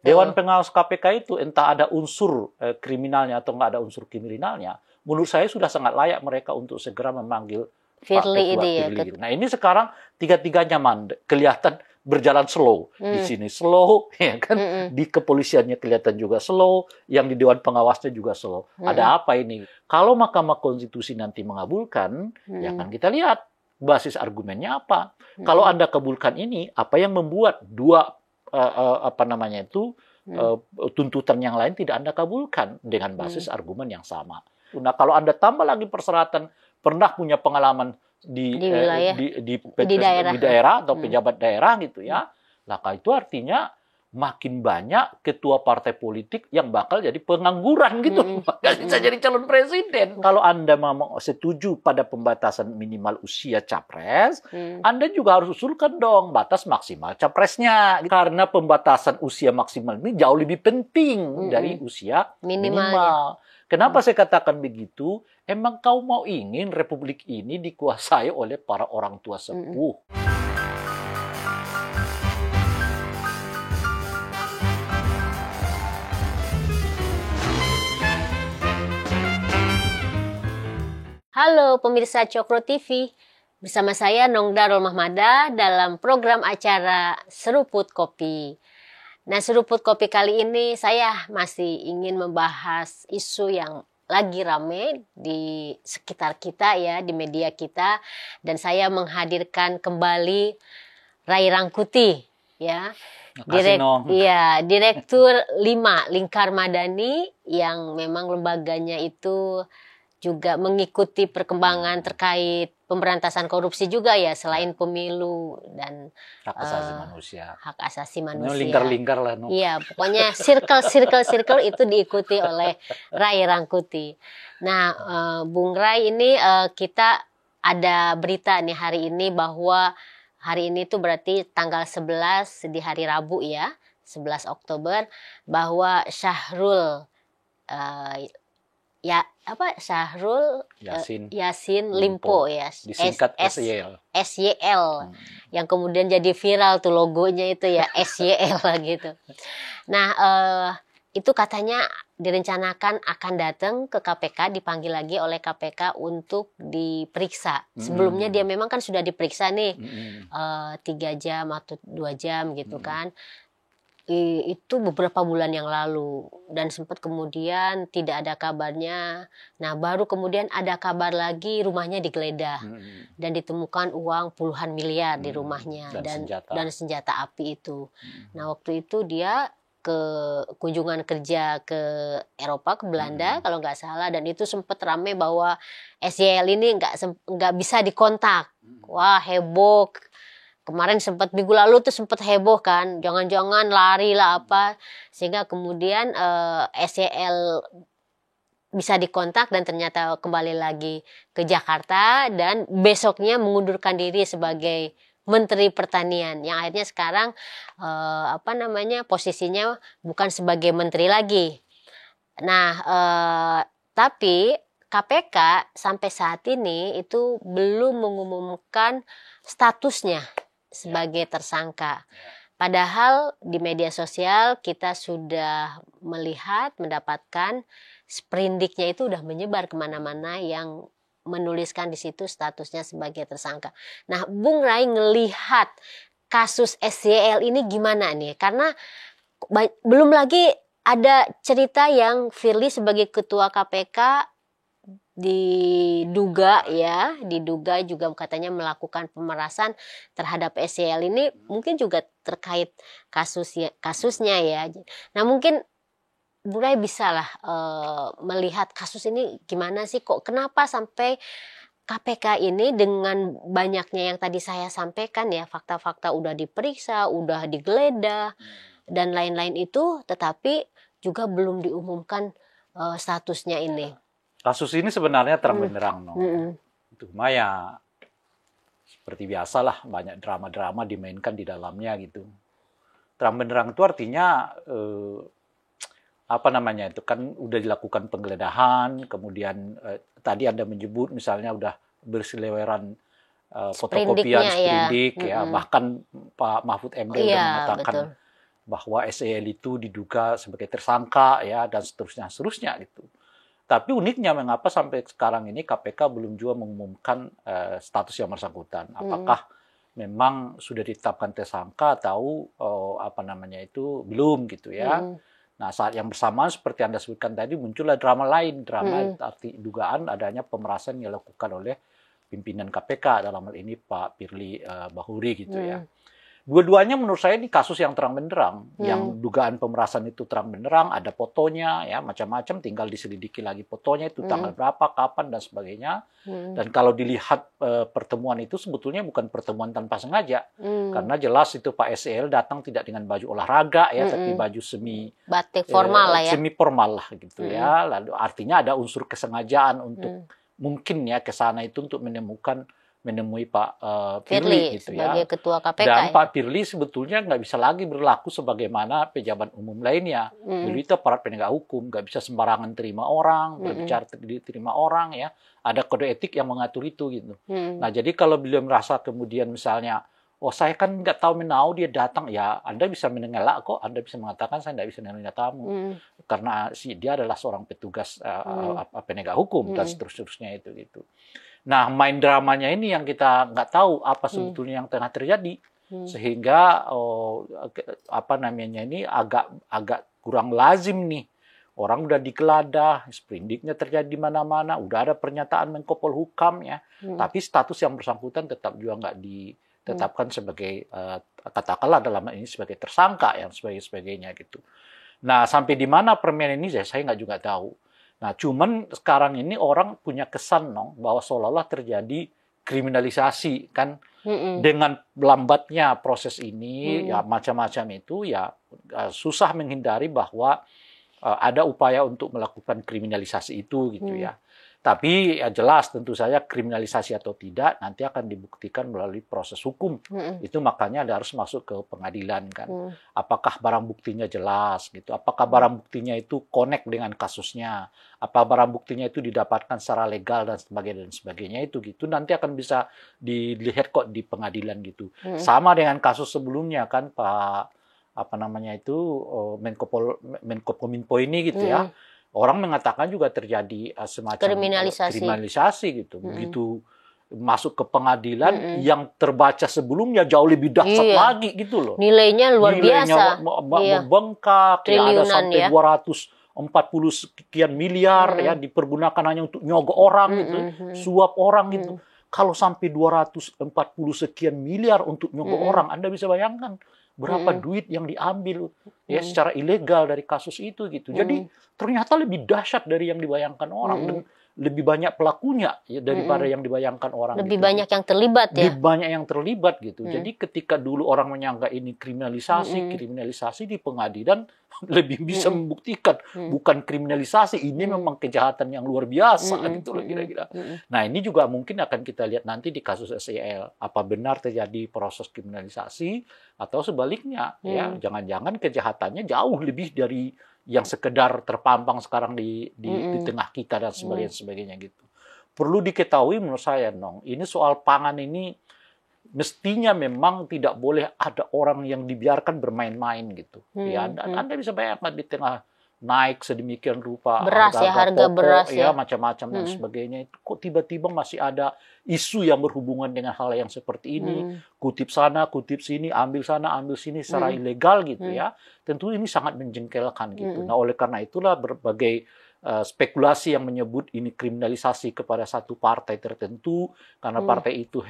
Dewan Pengawas KPK itu entah ada unsur kriminalnya atau nggak ada unsur kriminalnya, menurut saya sudah sangat layak mereka untuk segera memanggil Firly ini ya. Nah ini sekarang tiga-tiganya kelihatan berjalan slow di sini, slow ya kan, di kepolisiannya kelihatan juga slow, yang di Dewan Pengawasnya juga slow. Ada apa ini? Kalau Mahkamah Konstitusi nanti mengabulkan, ya kan kita lihat basis argumennya apa. Kalau Anda kabulkan ini, apa yang membuat dua tuntutan yang lain tidak Anda kabulkan dengan basis argumen yang sama. Nah kalau Anda tambah lagi persyaratan pernah punya pengalaman di daerah atau pejabat daerah gitu ya. Nah, itu artinya makin banyak ketua partai politik yang bakal jadi pengangguran gitu. Nggak bisa jadi calon presiden. Kalau Anda mau setuju pada pembatasan minimal usia capres, Anda juga harus usulkan dong batas maksimal capresnya. Karena pembatasan usia maksimal ini jauh lebih penting dari usia minimal. Kenapa saya katakan begitu? Emang kau mau ingin republik ini dikuasai oleh para orang tua sepuh? Halo pemirsa Cokro TV, bersama saya Nong Darul Mahmada dalam program acara Seruput Kopi. Nah, Seruput Kopi kali ini saya masih ingin membahas isu yang lagi rame di sekitar kita ya, di media kita, dan saya menghadirkan kembali Ray Rangkuti ya. Direktur 5 Lingkar Madani yang memang lembaganya itu juga mengikuti perkembangan terkait pemberantasan korupsi juga ya, selain pemilu dan hak asasi manusia. Hak asasi manusia. Lingkar-lingkar lah. Iya, pokoknya circle itu diikuti oleh Ray Rangkuti. Nah, Bung Ray ini kita ada berita nih hari ini bahwa hari ini tuh berarti tanggal 11 di hari Rabu ya, 11 Oktober, bahwa Syahrul Syahrul Yassin Limpo ya, disingkat SYL. Yang kemudian jadi viral tuh logonya itu ya, SYL gitu. Nah, itu katanya direncanakan akan datang ke KPK, dipanggil lagi oleh KPK untuk diperiksa. Sebelumnya dia memang kan sudah diperiksa nih 3 jam atau 2 jam gitu kan. Itu beberapa bulan yang lalu, dan sempat kemudian tidak ada kabarnya. Nah, baru kemudian ada kabar lagi rumahnya digeledah dan ditemukan uang puluhan miliar di rumahnya dan senjata api itu. Nah, waktu itu dia ke kunjungan kerja ke Eropa, ke Belanda kalau nggak salah, dan itu sempat ramai bahwa SYL ini nggak bisa dikontak. Wah, heboh. Kemarin minggu lalu tuh sempat heboh kan, jangan-jangan lari lah apa, sehingga kemudian SYL bisa dikontak dan ternyata kembali lagi ke Jakarta dan besoknya mengundurkan diri sebagai Menteri Pertanian, yang akhirnya sekarang posisinya bukan sebagai menteri lagi. Nah, tapi KPK sampai saat ini itu belum mengumumkan statusnya sebagai tersangka. Padahal di media sosial kita sudah mendapatkan sprindiknya itu udah menyebar kemana-mana yang menuliskan di situ statusnya sebagai tersangka. Nah, Bung Ray ngelihat kasus SYL ini gimana nih? Karena belum lagi ada cerita yang Firly sebagai ketua KPK diduga juga katanya melakukan pemerasan terhadap SYL ini, mungkin juga terkait kasusnya ya. Nah, mungkin Bu Ray bisa lah melihat kasus ini gimana sih, kok kenapa sampai KPK ini dengan banyaknya yang tadi saya sampaikan ya, fakta-fakta udah diperiksa, udah digeledah dan lain-lain itu, tetapi juga belum diumumkan statusnya ini. Kasus ini sebenarnya terang benderang, cuma ya seperti biasalah banyak drama-drama dimainkan di dalamnya gitu. Terang benderang itu artinya itu kan udah dilakukan penggeledahan, kemudian tadi Anda menyebut misalnya udah berseliweran fotokopian sprindik ya, bahkan Pak Mahfud MD udah mengatakan bahwa SEL itu diduga sebagai tersangka ya dan seterusnya gitu. Tapi uniknya mengapa sampai sekarang ini KPK belum juga mengumumkan status yang bersangkutan. Apakah memang sudah ditetapkan tersangka atau apa namanya itu belum gitu ya. Nah, saat yang bersamaan seperti Anda sebutkan tadi muncullah drama lain, drama arti dugaan adanya pemerasan yang dilakukan oleh pimpinan KPK dalam hal ini Pak Firly Bahuri gitu ya. Dua-duanya menurut saya ini kasus yang terang benderang, yang dugaan pemerasan itu terang benderang, ada fotonya, ya macam-macam, tinggal diselidiki lagi fotonya itu tanggal berapa, kapan dan sebagainya. Dan kalau dilihat pertemuan itu sebetulnya bukan pertemuan tanpa sengaja, karena jelas itu Pak SEL datang tidak dengan baju olahraga ya, tapi baju semi batik formal lah ya, semi formal lah gitu ya. Lalu artinya ada unsur kesengajaan untuk mungkin ya ke sana itu untuk menemui Pak Firly gitu sebagai ya. ketua KPK. Dan Pak Firly sebetulnya nggak bisa lagi berlaku sebagaimana pejabat umum lainnya. Beliau itu aparat penegak hukum, nggak bisa sembarangan terima orang, berbicara diterima orang ya. Ada kode etik yang mengatur itu gitu. Nah jadi kalau beliau merasa kemudian misalnya, oh saya kan nggak tahu menau dia datang, ya Anda bisa mengelak kok, Anda bisa mengatakan saya nggak bisa menerima tamu karena dia adalah seorang petugas penegak hukum dan seterusnya itu gitu. Nah, main dramanya ini yang kita nggak tahu apa sebetulnya yang tengah terjadi, sehingga apa namanya ini agak kurang lazim nih. Orang udah digeledah, sprindiknya terjadi di mana-mana, udah ada pernyataan Menko Polhukam ya, tapi status yang bersangkutan tetap juga nggak ditetapkan sebagai katakanlah dalam ini sebagai tersangka yang sebagainya gitu. Nah, sampai di mana permen ini saya nggak juga tahu. Nah, cuman sekarang ini orang punya kesan bahwa seolah-olah terjadi kriminalisasi kan dengan lambatnya proses ini ya macam-macam itu ya susah menghindari bahwa ada upaya untuk melakukan kriminalisasi itu gitu ya. Tapi ya jelas tentu saja kriminalisasi atau tidak nanti akan dibuktikan melalui proses hukum. Itu makanya harus masuk ke pengadilan kan. Apakah barang buktinya jelas gitu? Apakah barang buktinya itu connect dengan kasusnya? Apa barang buktinya itu didapatkan secara legal dan sebagainya itu gitu. Nanti akan bisa dilihat kok di pengadilan gitu. Sama dengan kasus sebelumnya kan Pak apa namanya itu Menko Kominfo ini gitu ya. Orang mengatakan juga terjadi semacam kriminalisasi gitu. Begitu masuk ke pengadilan yang terbaca sebelumnya jauh lebih dahsyat lagi gitu loh. Nilainya luar biasa. Membengkak, ya, ada sampai 240 sekian miliar ya dipergunakan hanya untuk nyogok orang gitu, suap orang gitu. Kalau sampai 240 sekian miliar untuk nyogok orang, Anda bisa bayangkan berapa duit yang diambil ya secara ilegal dari kasus itu gitu. Jadi ternyata lebih dahsyat dari yang dibayangkan orang dan lebih banyak pelakunya ya, daripada yang dibayangkan orang. Lebih gitu. Banyak yang terlibat ya. Lebih banyak yang terlibat gitu. Jadi ketika dulu orang menyangka ini kriminalisasi di pengadilan lebih bisa membuktikan bukan kriminalisasi, ini memang kejahatan yang luar biasa gitu loh kira-kira. Nah ini juga mungkin akan kita lihat nanti di kasus SEL, apa benar terjadi proses kriminalisasi atau sebaliknya ya, jangan-jangan kejahatannya jauh lebih dari yang sekedar terpampang sekarang di tengah kita dan sebagainya gitu. Perlu diketahui menurut saya ini soal pangan ini mestinya memang tidak boleh ada orang yang dibiarkan bermain-main gitu. Ya, Anda bisa bayangkan di tengah naik sedemikian rupa harga pokok, beras ya macam-macam dan sebagainya itu kok tiba-tiba masih ada isu yang berhubungan dengan hal yang seperti ini, kutip sana kutip sini, ambil sana ambil sini secara ilegal gitu ya. Tentu ini sangat menjengkelkan gitu. Nah oleh karena itulah berbagai spekulasi yang menyebut ini kriminalisasi kepada satu partai tertentu karena partai itu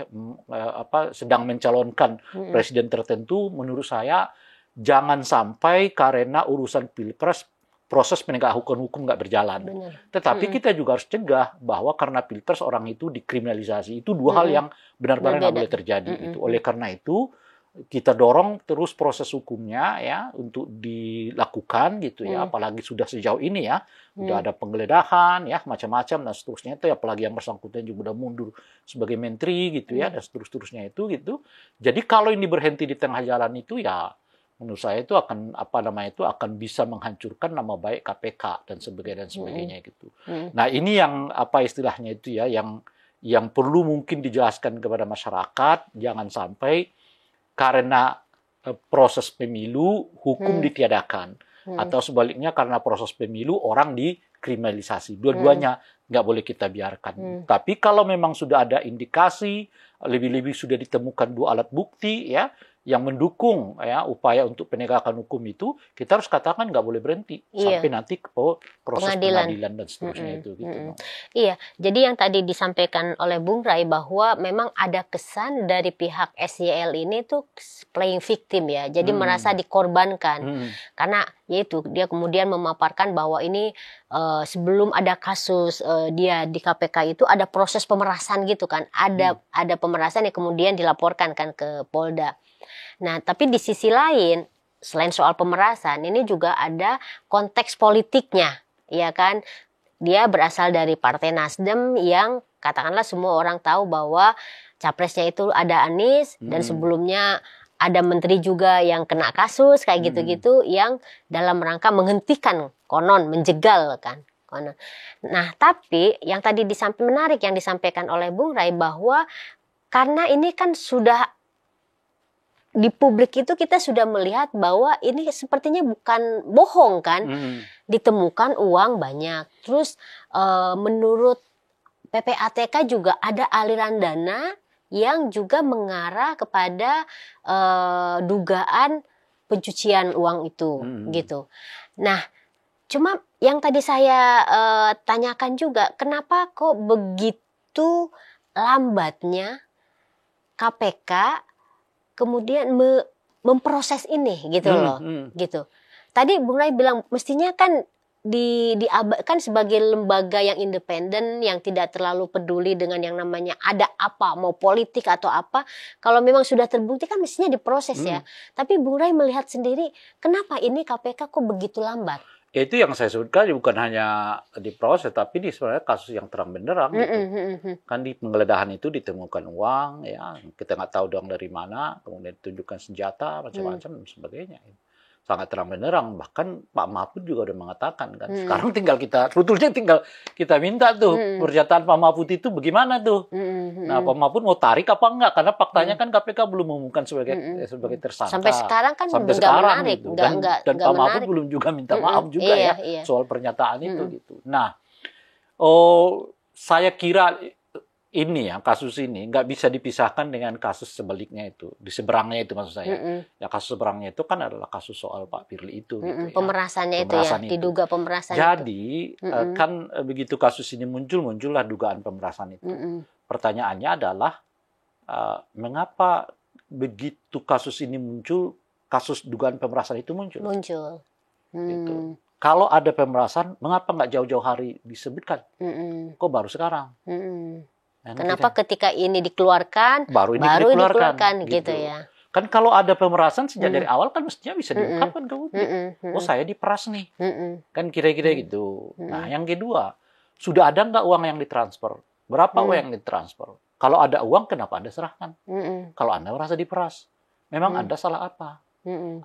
sedang mencalonkan presiden tertentu. Menurut saya jangan sampai karena urusan pilpres proses penegakan hukum nggak berjalan. Tetapi kita juga harus cegah bahwa karena pilpres orang itu dikriminalisasi. Itu dua hal yang benar-benar nggak boleh terjadi. Gitu. Oleh karena itu kita dorong terus proses hukumnya ya untuk dilakukan gitu ya, apalagi sudah sejauh ini ya, sudah ada penggeledahan ya macam-macam dan seterusnya itu, apalagi yang bersangkutan juga udah mundur sebagai menteri gitu ya dan seterusnya itu gitu. Jadi kalau ini berhenti di tengah jalan itu ya menurut saya itu akan akan bisa menghancurkan nama baik KPK dan sebagainya gitu. Nah ini yang istilahnya itu ya yang perlu mungkin dijelaskan kepada masyarakat, jangan sampai karena proses pemilu hukum ditiadakan, atau sebaliknya karena proses pemilu orang dikriminalisasi. Dua-duanya nggak boleh kita biarkan. Tapi kalau memang sudah ada indikasi, lebih-lebih sudah ditemukan 2 alat bukti ya yang mendukung ya upaya untuk penegakan hukum itu, kita harus katakan nggak boleh berhenti sampai nanti ke proses pengadilan dan seterusnya itu gitu. Iya, jadi yang tadi disampaikan oleh Bung Rai bahwa memang ada kesan dari pihak SYL ini tuh playing victim ya, jadi merasa dikorbankan karena yaitu dia kemudian memaparkan bahwa ini sebelum ada kasus dia di KPK itu ada proses pemerasan gitu kan, ada pemerasan yang kemudian dilaporkan kan ke Polda. Nah, tapi di sisi lain, selain soal pemerasan, ini juga ada konteks politiknya, ya kan? Dia berasal dari Partai Nasdem yang katakanlah semua orang tahu bahwa capresnya itu ada Anies dan sebelumnya ada menteri juga yang kena kasus kayak gitu-gitu yang dalam rangka menghentikan konon, menjegal kan. Konon. Nah, tapi yang tadi menarik yang disampaikan oleh Bung Rai bahwa karena ini kan sudah di publik itu kita sudah melihat bahwa ini sepertinya bukan bohong kan, ditemukan uang banyak. Terus menurut PPATK juga ada aliran dana yang juga mengarah kepada dugaan pencucian uang itu, gitu. Nah, cuma yang tadi saya tanyakan juga, kenapa kok begitu lambatnya KPK kemudian memproses ini gitu loh, gitu. Tadi Bung Rai bilang mestinya kan diabaikan sebagai lembaga yang independen yang tidak terlalu peduli dengan yang namanya ada apa mau politik atau apa. Kalau memang sudah terbukti kan mestinya diproses ya. Tapi Bung Rai melihat sendiri kenapa ini KPK kok begitu lambat? Itu yang saya sebutkan bukan hanya diproses, tapi di sebenarnya kasus yang terang benderang gitu. Kan di penggeledahan itu ditemukan uang, ya kita nggak tahu uang dari mana, kemudian ditunjukkan senjata macam-macam dan sebagainya. Sangat terang benderang, bahkan Pak Mahfud juga udah mengatakan kan. Sekarang sebetulnya tinggal kita minta tuh pernyataan Pak Mahfud itu bagaimana tuh. Nah, Pak Mahfud mau tarik apa enggak? Karena faktanya kan KPK belum mengumumkan sebagai tersangka. Sampai sekarang kan sampai enggak sekarang menarik, gitu. Dan Pak Mahfud belum juga minta maaf juga ya soal pernyataan itu gitu. Nah, saya kira ini ya kasus ini nggak bisa dipisahkan dengan kasus sebaliknya itu, di seberangnya itu maksud saya. Ya kasus seberangnya itu kan adalah kasus soal Pak Firly itu. Gitu, pemerasannya itu ya, diduga pemerasan. Jadi kan begitu kasus ini muncullah dugaan pemerasan itu. Pertanyaannya adalah mengapa begitu kasus ini muncul, kasus dugaan pemerasan itu muncul? Gitu. Kalau ada pemerasan, mengapa nggak jauh-jauh hari disebutkan? Kok baru sekarang? Kenapa ketika ini dikeluarkan, baru dikeluarkan gitu ya? Kan kalau ada pemerasan sejak dari awal kan mestinya bisa diungkapkan ke publik. Oh saya diperas nih, kan kira-kira gitu. Nah yang kedua, sudah ada nggak uang yang ditransfer? Berapa uang yang ditransfer? Kalau ada uang, kenapa Anda serahkan? Kalau Anda merasa diperas, memang Anda salah apa?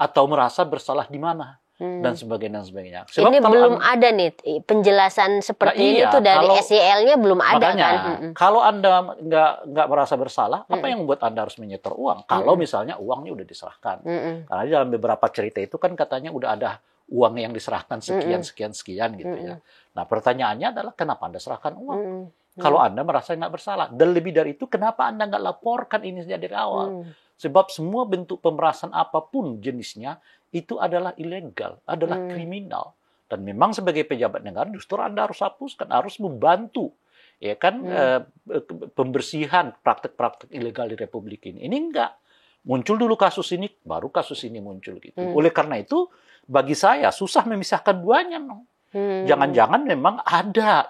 Atau merasa bersalah di mana? Dan sebagainya. Sebab ini belum ada nih penjelasan seperti ini tuh dari SYL-nya belum ada kan. Kalau Anda nggak merasa bersalah, apa yang membuat Anda harus menyetor uang? Kalau misalnya uangnya udah diserahkan. Karena dalam beberapa cerita itu kan katanya udah ada uang yang diserahkan sekian gitu ya. Nah pertanyaannya adalah kenapa Anda serahkan uang? Kalau Anda merasa nggak bersalah. Dan lebih dari itu, kenapa Anda nggak laporkan ini sejak dari awal? Sebab semua bentuk pemerasan apapun jenisnya, itu adalah ilegal, adalah kriminal. Dan memang sebagai pejabat negara, justru Anda harus hapuskan, harus membantu ya kan pembersihan praktek-praktek ilegal di Republik ini. Ini enggak. Muncul dulu kasus ini, baru kasus ini muncul gitu. Oleh karena itu, bagi saya susah memisahkan duanya. Jangan-jangan memang ada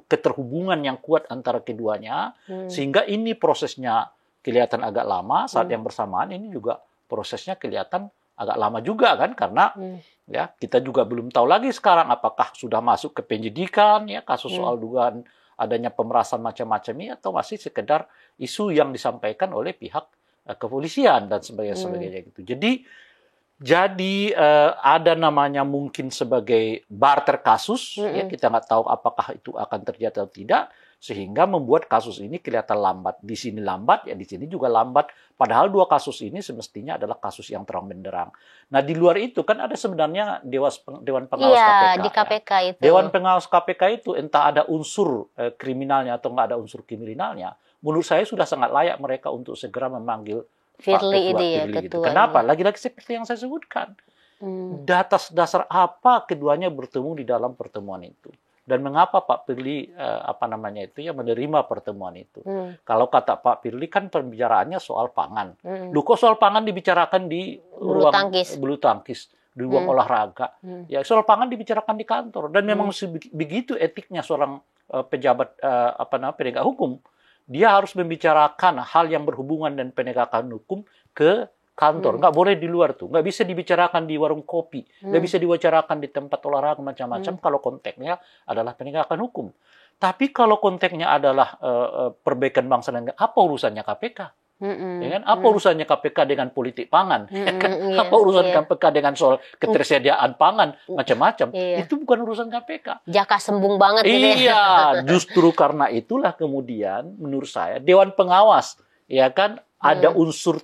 keterhubungan yang kuat antara keduanya, sehingga ini prosesnya kelihatan agak lama, saat yang bersamaan ini juga prosesnya kelihatan agak lama juga kan, karena ya kita juga belum tahu lagi sekarang apakah sudah masuk ke penyidikan ya kasus soal dugaan adanya pemerasan macam-macam ini, atau masih sekedar isu yang disampaikan oleh pihak kepolisian dan sebagainya gitu. Jadi Jadi ada namanya mungkin sebagai barter kasus, ya kita nggak tahu apakah itu akan terjadi atau tidak, sehingga membuat kasus ini kelihatan lambat. Di sini lambat, ya di sini juga lambat. Padahal dua kasus ini semestinya adalah kasus yang terang benderang. Nah di luar itu kan ada sebenarnya Dewan Pengawas KPK. Di KPK ya. itu. Dewan Pengawas KPK itu entah ada unsur kriminalnya atau nggak ada unsur kriminalnya, menurut saya sudah sangat layak mereka untuk segera memanggil Firly itu ya, Firly gitu. ketua. Kenapa? Lagi-lagi seperti yang saya sebutkan. Dasar apa keduanya bertemu di dalam pertemuan itu? Dan mengapa Pak Firly menerima pertemuan itu? Kalau kata Pak Firly kan pembicaraannya soal pangan. Loh kok soal pangan dibicarakan di ruang bulu tangkis, di ruang olahraga? Ya soal pangan dibicarakan di kantor. Dan memang begitu etiknya seorang pejabat penegak hukum. Dia harus membicarakan hal yang berhubungan dengan penegakan hukum ke kantor. Nggak boleh di luar tuh. Nggak bisa dibicarakan di warung kopi. Nggak bisa dibicarakan di tempat olahraga macam-macam kalau konteksnya adalah penegakan hukum. Tapi kalau konteksnya adalah perbaikan bangsa dan negara, apa urusannya KPK? Ya kan? Apa urusannya KPK dengan politik pangan? Apa urusan KPK dengan soal ketersediaan pangan macam-macam? Itu bukan urusan KPK. Jaka sembung banget gitu ya. Iya, justru karena itulah kemudian menurut saya Dewan Pengawas ya kan ada unsur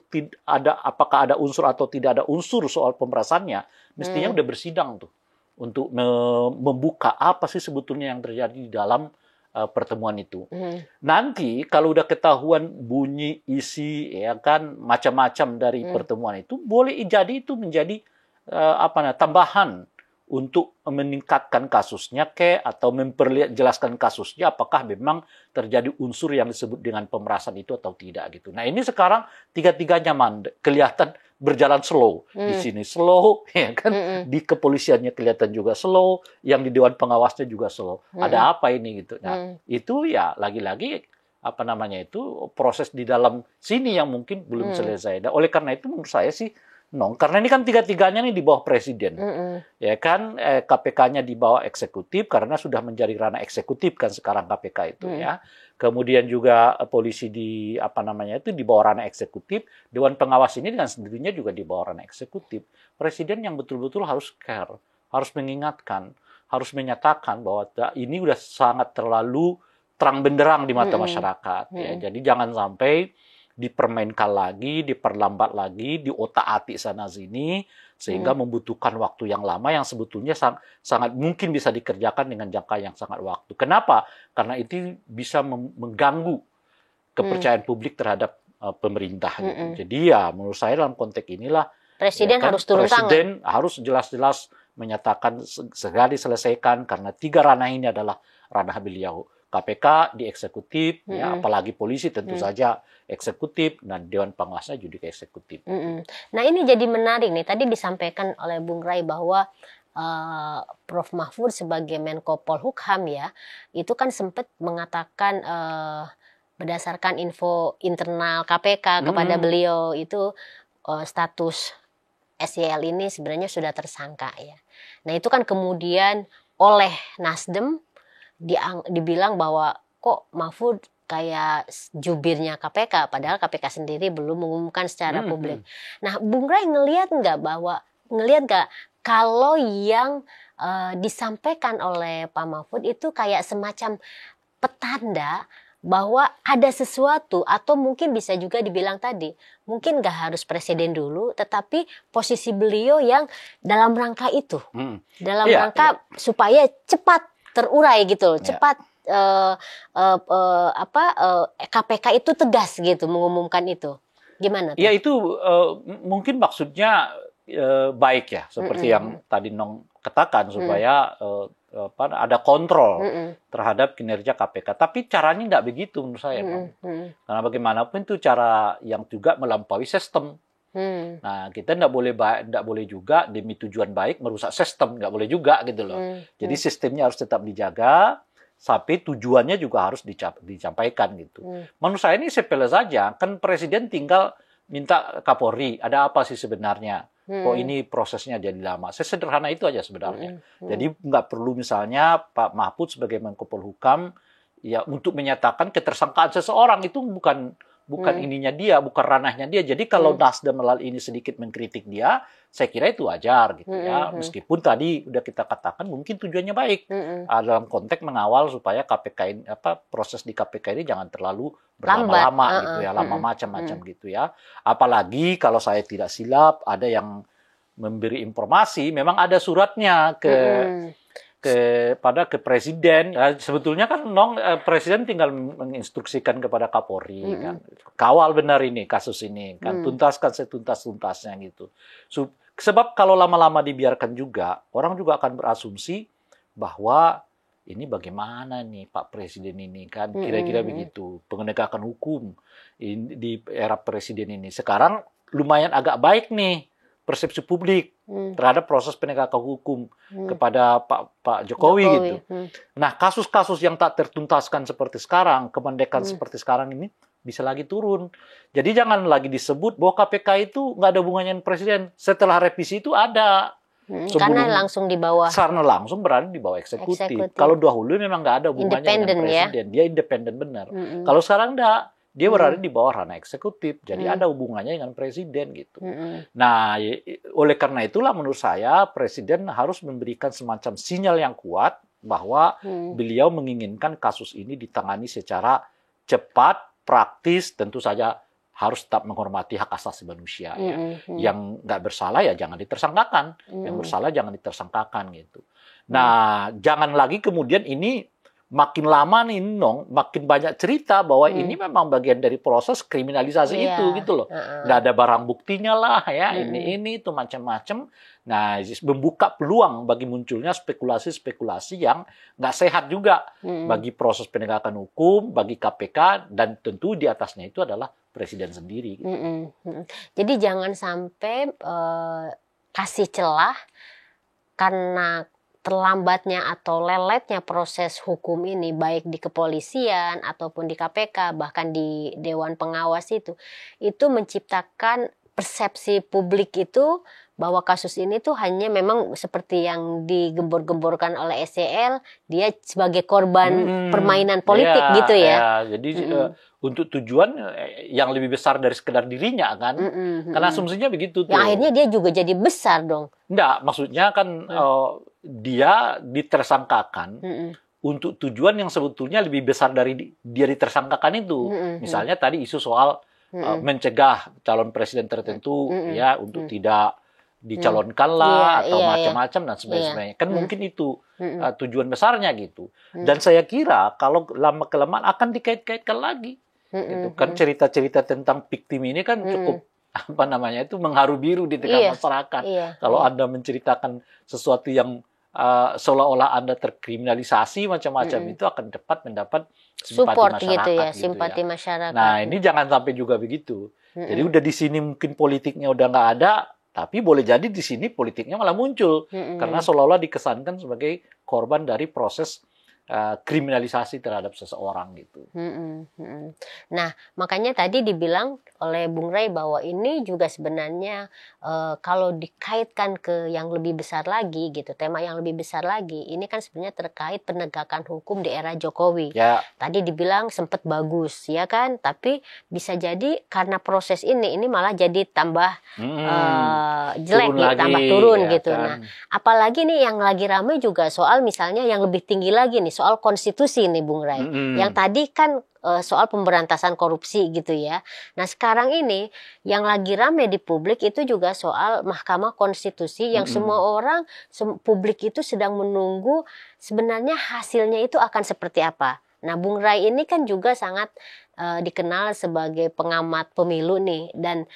apakah ada unsur atau tidak ada unsur soal pemerasannya, mestinya udah bersidang tuh untuk membuka apa sih sebetulnya yang terjadi di dalam pertemuan itu. Nanti kalau udah ketahuan bunyi isi ya kan macam-macam dari pertemuan itu, boleh jadi itu menjadi tambahan untuk meningkatkan kasusnya atau memperjelaskan kasusnya apakah memang terjadi unsur yang disebut dengan pemerasan itu atau tidak gitu. Nah ini sekarang tiga-tiganya kelihatan berjalan slow. Di sini slow, ya kan? Di kepolisiannya kelihatan juga slow, yang di Dewan Pengawasnya juga slow. Ada apa ini gitu. Nah, itu ya lagi-lagi proses di dalam sini yang mungkin belum selesai. Dan oleh karena itu menurut saya sih karena ini kan tiga-tiganya nih di bawah presiden. Ya kan KPK-nya di bawah eksekutif karena sudah menjadi ranah eksekutif kan sekarang KPK itu ya. Kemudian juga polisi di di bawah ranah eksekutif, Dewan Pengawas ini dengan sendirinya juga di bawah ranah eksekutif. Presiden yang betul-betul harus care, harus mengingatkan, harus menyatakan bahwa ini udah sangat terlalu terang benderang di mata masyarakat ya. Jadi jangan sampai dipermainkan lagi, diperlambat lagi, diotak-atik sana sini sehingga membutuhkan waktu yang lama yang sebetulnya sangat mungkin bisa dikerjakan dengan jangka yang sangat waktu. Kenapa? Karena itu bisa mengganggu kepercayaan publik terhadap pemerintah gitu. Jadi ya menurut saya dalam konteks inilah Presiden harus turun tangan. Presiden harus jelas-jelas menyatakan segera diselesaikan karena tiga ranah ini adalah ranah beliau. KPK di eksekutif, ya, apalagi polisi tentu saja eksekutif, dan Dewan Pengawasnya juga eksekutif. Nah ini jadi menarik nih, tadi disampaikan oleh Bung Rai bahwa Prof. Mahfud sebagai Menko Polhukam ya, itu kan sempat mengatakan berdasarkan info internal KPK kepada beliau itu status SYL ini sebenarnya sudah tersangka ya. Nah itu kan kemudian oleh Nasdem dibilang bahwa kok Mahfud kayak jubirnya KPK, padahal KPK sendiri belum mengumumkan secara publik. Nah, Bung Rai ngelihat nggak kalau yang disampaikan oleh Pak Mahfud itu kayak semacam petanda bahwa ada sesuatu, atau mungkin bisa juga dibilang tadi, mungkin nggak harus presiden dulu, tetapi posisi beliau yang dalam rangka itu, dalam rangka supaya cepat terurai gitu, cepat KPK itu tegas gitu mengumumkan itu. Gimana tuh? Ya itu mungkin maksudnya baik ya, seperti yang tadi Nong katakan supaya ada kontrol terhadap kinerja KPK. Tapi caranya nggak begitu menurut saya, karena bagaimanapun itu cara yang juga melampaui sistem. Nah, kita nggak boleh juga demi tujuan baik merusak sistem, nggak boleh juga gitu loh. Jadi sistemnya harus tetap dijaga, tapi tujuannya juga harus disampaikan gitu. Menurut saya ini sepele saja, kan presiden tinggal minta Kapolri, ada apa sih sebenarnya? Kok ini prosesnya jadi lama? Sesederhana itu aja sebenarnya. Jadi nggak perlu misalnya Pak Mahfud sebagai Menko Polhukam ya untuk menyatakan ketersangkaan seseorang, itu bukan bukan ininya dia, bukan ranahnya dia. Jadi kalau Nasdem melalui ini sedikit mengkritik dia, saya kira itu wajar gitu ya. Meskipun tadi udah kita katakan mungkin tujuannya baik dalam konteks mengawal supaya KPK ini, proses di KPK ini jangan terlalu berlama-lama gitu ya, lama macam-macam gitu ya. Apalagi kalau saya tidak silap ada yang memberi informasi, memang ada suratnya ke presiden. Sebetulnya kan presiden tinggal menginstruksikan kepada Kapolri kan, kawal benar ini kasus ini kan, tuntaskan setuntas-tuntasnya gitu. Sebab kalau lama-lama dibiarkan juga orang juga akan berasumsi bahwa ini bagaimana nih Pak Presiden ini kan, kira-kira begitu penegakan hukum di era presiden ini. Sekarang lumayan agak baik nih persepsi publik terhadap proses penegakan hukum kepada Pak Jokowi gitu. Nah, kasus-kasus yang tak tertuntaskan seperti sekarang, kemerdekaan seperti sekarang ini bisa lagi turun. Jadi jangan lagi disebut bahwa KPK itu nggak ada hubungannya dengan presiden. Setelah revisi itu ada. Karena langsung di bawah. Karena langsung berada di bawah eksekutif. Kalau dahulu memang nggak ada hubungannya dengan presiden. Ya? Dia independen benar. Kalau sekarang enggak. Dia berada di bawah ranah eksekutif, jadi ada hubungannya dengan presiden gitu. Nah, oleh karena itulah menurut saya presiden harus memberikan semacam sinyal yang kuat bahwa beliau menginginkan kasus ini ditangani secara cepat, praktis, tentu saja harus tetap menghormati hak asasi manusia. Ya. Yang nggak bersalah ya jangan ditersangkakan, yang bersalah jangan ditersangkakan gitu. Nah, jangan lagi kemudian ini makin lama nih makin banyak cerita bahwa ini memang bagian dari proses kriminalisasi itu gitu loh. Nggak ada barang buktinya lah ya, ini itu macam-macam. Nah, membuka peluang bagi munculnya spekulasi-spekulasi yang nggak sehat juga bagi proses penegakan hukum, bagi KPK, dan tentu di atasnya itu adalah presiden sendiri. Gitu. Jadi jangan sampai kasih celah karena terlambatnya atau leletnya proses hukum ini baik di kepolisian ataupun di KPK bahkan di Dewan Pengawas itu menciptakan persepsi publik itu bahwa kasus ini tuh hanya memang seperti yang digembor-gemborkan oleh SCL, dia sebagai korban permainan politik gitu ya. Jadi untuk tujuan yang lebih besar dari sekedar dirinya kan. Karena asumsinya begitu tuh. Yang akhirnya dia juga jadi besar dong. Enggak, maksudnya kan dia ditersangkakan untuk tujuan yang sebetulnya lebih besar dari dia ditersangkakan itu. Misalnya tadi isu soal mencegah calon presiden tertentu ya untuk tidak dicalonkan lah atau macam-macam dan sebagainya. Kan mungkin itu tujuan besarnya gitu. Dan saya kira kalau lama-kelamaan akan dikait-kaitkan lagi. Gitu. Kan cerita-cerita tentang victim ini kan cukup itu mengharu biru di tengah masyarakat. Kalau Anda menceritakan sesuatu yang seolah-olah Anda terkriminalisasi macam-macam itu akan dapat mendapat simpati support masyarakat gitu ya, gitu simpati masyarakat. Nah, ini jangan sampai juga begitu. Jadi udah di sini mungkin politiknya udah nggak ada, tapi boleh jadi di sini politiknya malah muncul karena seolah-olah dikesankan sebagai korban dari proses kriminalisasi terhadap seseorang gitu. Nah, makanya tadi dibilang oleh Bung Ray bahwa ini juga sebenarnya kalau dikaitkan ke yang lebih besar lagi gitu, tema yang lebih besar lagi, ini kan sebenarnya terkait penegakan hukum di era Jokowi. Ya. Tadi dibilang sempat bagus, ya kan? Tapi bisa jadi karena proses ini malah jadi tambah jelek, gitu, tambah turun ya, gitu. Kan. Nah, apalagi nih yang lagi ramai juga soal misalnya yang lebih tinggi lagi nih, soal konstitusi nih Bung Ray. Yang tadi kan soal pemberantasan korupsi gitu ya. Nah sekarang ini yang lagi rame di publik itu juga soal Mahkamah Konstitusi yang semua orang, publik itu sedang menunggu sebenarnya hasilnya itu akan seperti apa. Nah Bung Ray ini kan juga sangat dikenal sebagai pengamat pemilu nih, dan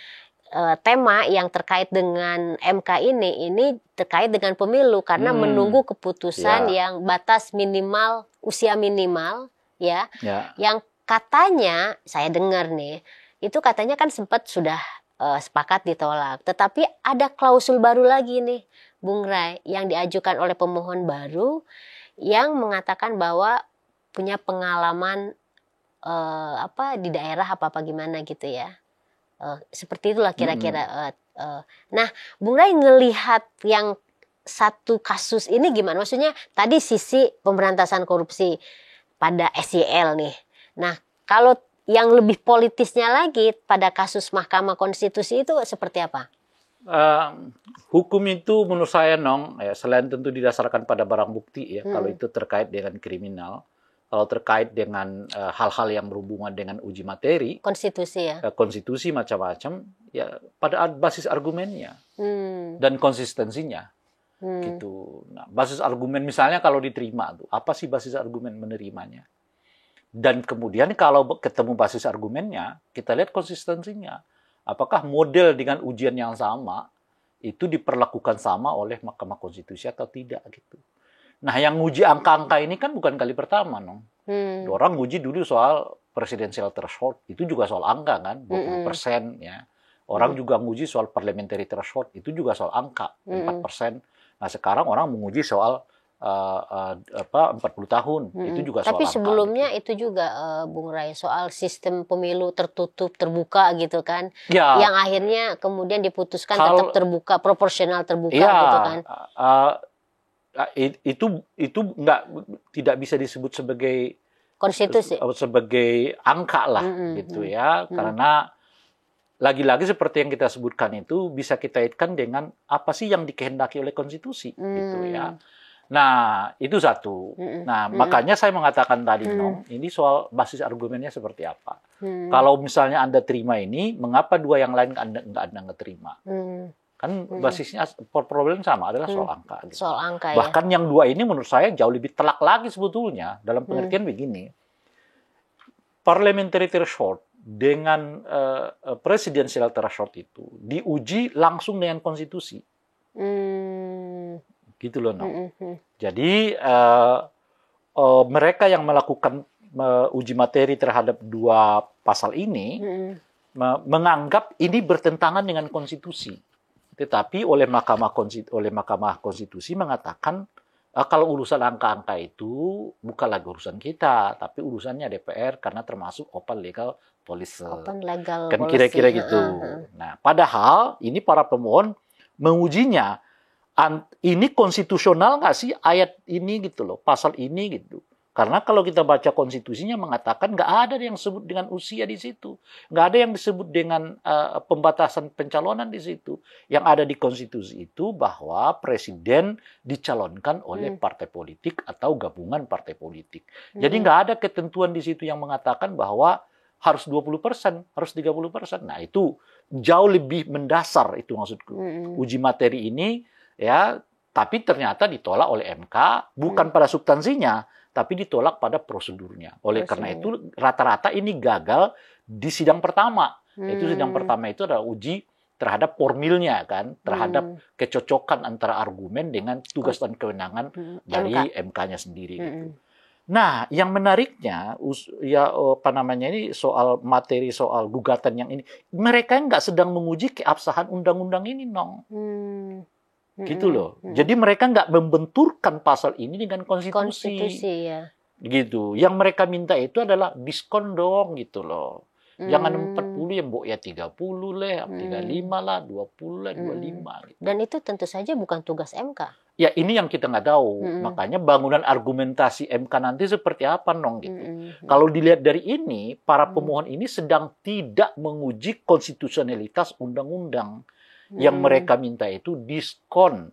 tema yang terkait dengan MK ini terkait dengan pemilu karena menunggu keputusan yang batas minimal, usia minimal ya. Yang katanya saya dengar nih, itu katanya kan sempat sudah sepakat ditolak, tetapi ada klausul baru lagi nih Bung Ray yang diajukan oleh pemohon baru yang mengatakan bahwa punya pengalaman di daerah apa gimana gitu ya. Seperti itulah kira-kira. Nah, Bung Ray ngelihat yang satu kasus ini gimana? Maksudnya tadi sisi pemberantasan korupsi pada SYL nih. Nah, kalau yang lebih politisnya lagi pada kasus Mahkamah Konstitusi itu seperti apa? Hukum itu menurut saya selain tentu didasarkan pada barang bukti ya, kalau itu terkait dengan kriminal, kalau terkait dengan hal-hal yang berhubungan dengan uji materi, konstitusi ya, konstitusi macam-macam, ya pada basis argumennya dan konsistensinya, gitu. Nah, basis argumen misalnya kalau diterima tuh, apa sih basis argumen menerimanya? Dan kemudian kalau ketemu basis argumennya, kita lihat konsistensinya. Apakah model dengan ujian yang sama itu diperlakukan sama oleh Mahkamah Konstitusi atau tidak gitu. Nah, yang nguji angka-angka ini kan bukan kali pertama, Orang nguji dulu soal presidensial threshold, itu juga soal angka kan, 20% ya. Orang juga nguji soal parliamentary threshold, itu juga soal angka, 4%. Nah, sekarang orang menguji soal 40 tahun, itu juga soal Tapi angka. Tapi sebelumnya gitu. Itu juga Bung Rai, soal sistem pemilu tertutup, terbuka gitu kan. Ya. Yang akhirnya kemudian diputuskan tetap terbuka, proporsional terbuka gitu kan. Itu tidak bisa disebut sebagai konstitusi, sebagai angka lah gitu ya, karena lagi-lagi seperti yang kita sebutkan itu bisa kita kaitkan dengan apa sih yang dikehendaki oleh konstitusi gitu ya. Nah, itu satu. Nah, makanya saya mengatakan tadi, ini soal basis argumennya seperti apa. Kalau misalnya Anda terima ini, mengapa dua yang lain Anda terima? Kan basisnya problem sama adalah soal angka. Gitu. Soal angka. Bahkan yang dua ini menurut saya jauh lebih telak lagi sebetulnya, dalam pengertian begini. Parliamentary threshold dengan presidential threshold itu diuji langsung dengan konstitusi. Gitu loh, Jadi mereka yang melakukan uji materi terhadap dua pasal ini menganggap ini bertentangan dengan konstitusi. Tetapi oleh Mahkamah Konstitusi mengatakan kalau urusan angka-angka itu bukan lagi urusan kita, tapi urusannya DPR karena termasuk open legal policy. Open legal kan kira-kira gitu. Nah, padahal ini para pemohon mengujinya. Ini konstitusional nggak sih ayat ini gitu loh, pasal ini gitu. Karena kalau kita baca konstitusinya mengatakan nggak ada yang disebut dengan usia di situ, nggak ada yang disebut dengan pembatasan pencalonan di situ. Yang ada di konstitusi itu bahwa presiden dicalonkan oleh partai politik atau gabungan partai politik. Jadi nggak ada ketentuan di situ yang mengatakan bahwa harus 20%, harus 30%. Nah, itu jauh lebih mendasar itu maksudku. Uji materi ini ya, tapi ternyata ditolak oleh MK bukan pada substansinya, tapi ditolak pada prosedurnya. Oleh karena itu rata-rata ini gagal di sidang pertama. Itu sidang pertama itu adalah uji terhadap formilnya kan, terhadap kecocokan antara argumen dengan tugas dan kewenangan dari MK-nya sendiri gitu. Nah, yang menariknya ya ini soal materi soal gugatan yang ini, mereka nggak sedang menguji keabsahan undang-undang ini, gitu loh. Jadi mereka nggak membenturkan pasal ini dengan konstitusi ya. Gitu. Yang mereka minta itu adalah diskon dong gitu loh. Jangan 40 ya, mbok ya 30 lah, 35 lah, 20 lah, 25 gitu. Dan itu tentu saja bukan tugas MK. Ya, ini yang kita nggak tahu. Makanya bangunan argumentasi MK nanti seperti apa gitu. Kalau dilihat dari ini, para pemohon ini sedang tidak menguji konstitusionalitas undang-undang. Yang mereka minta itu diskon.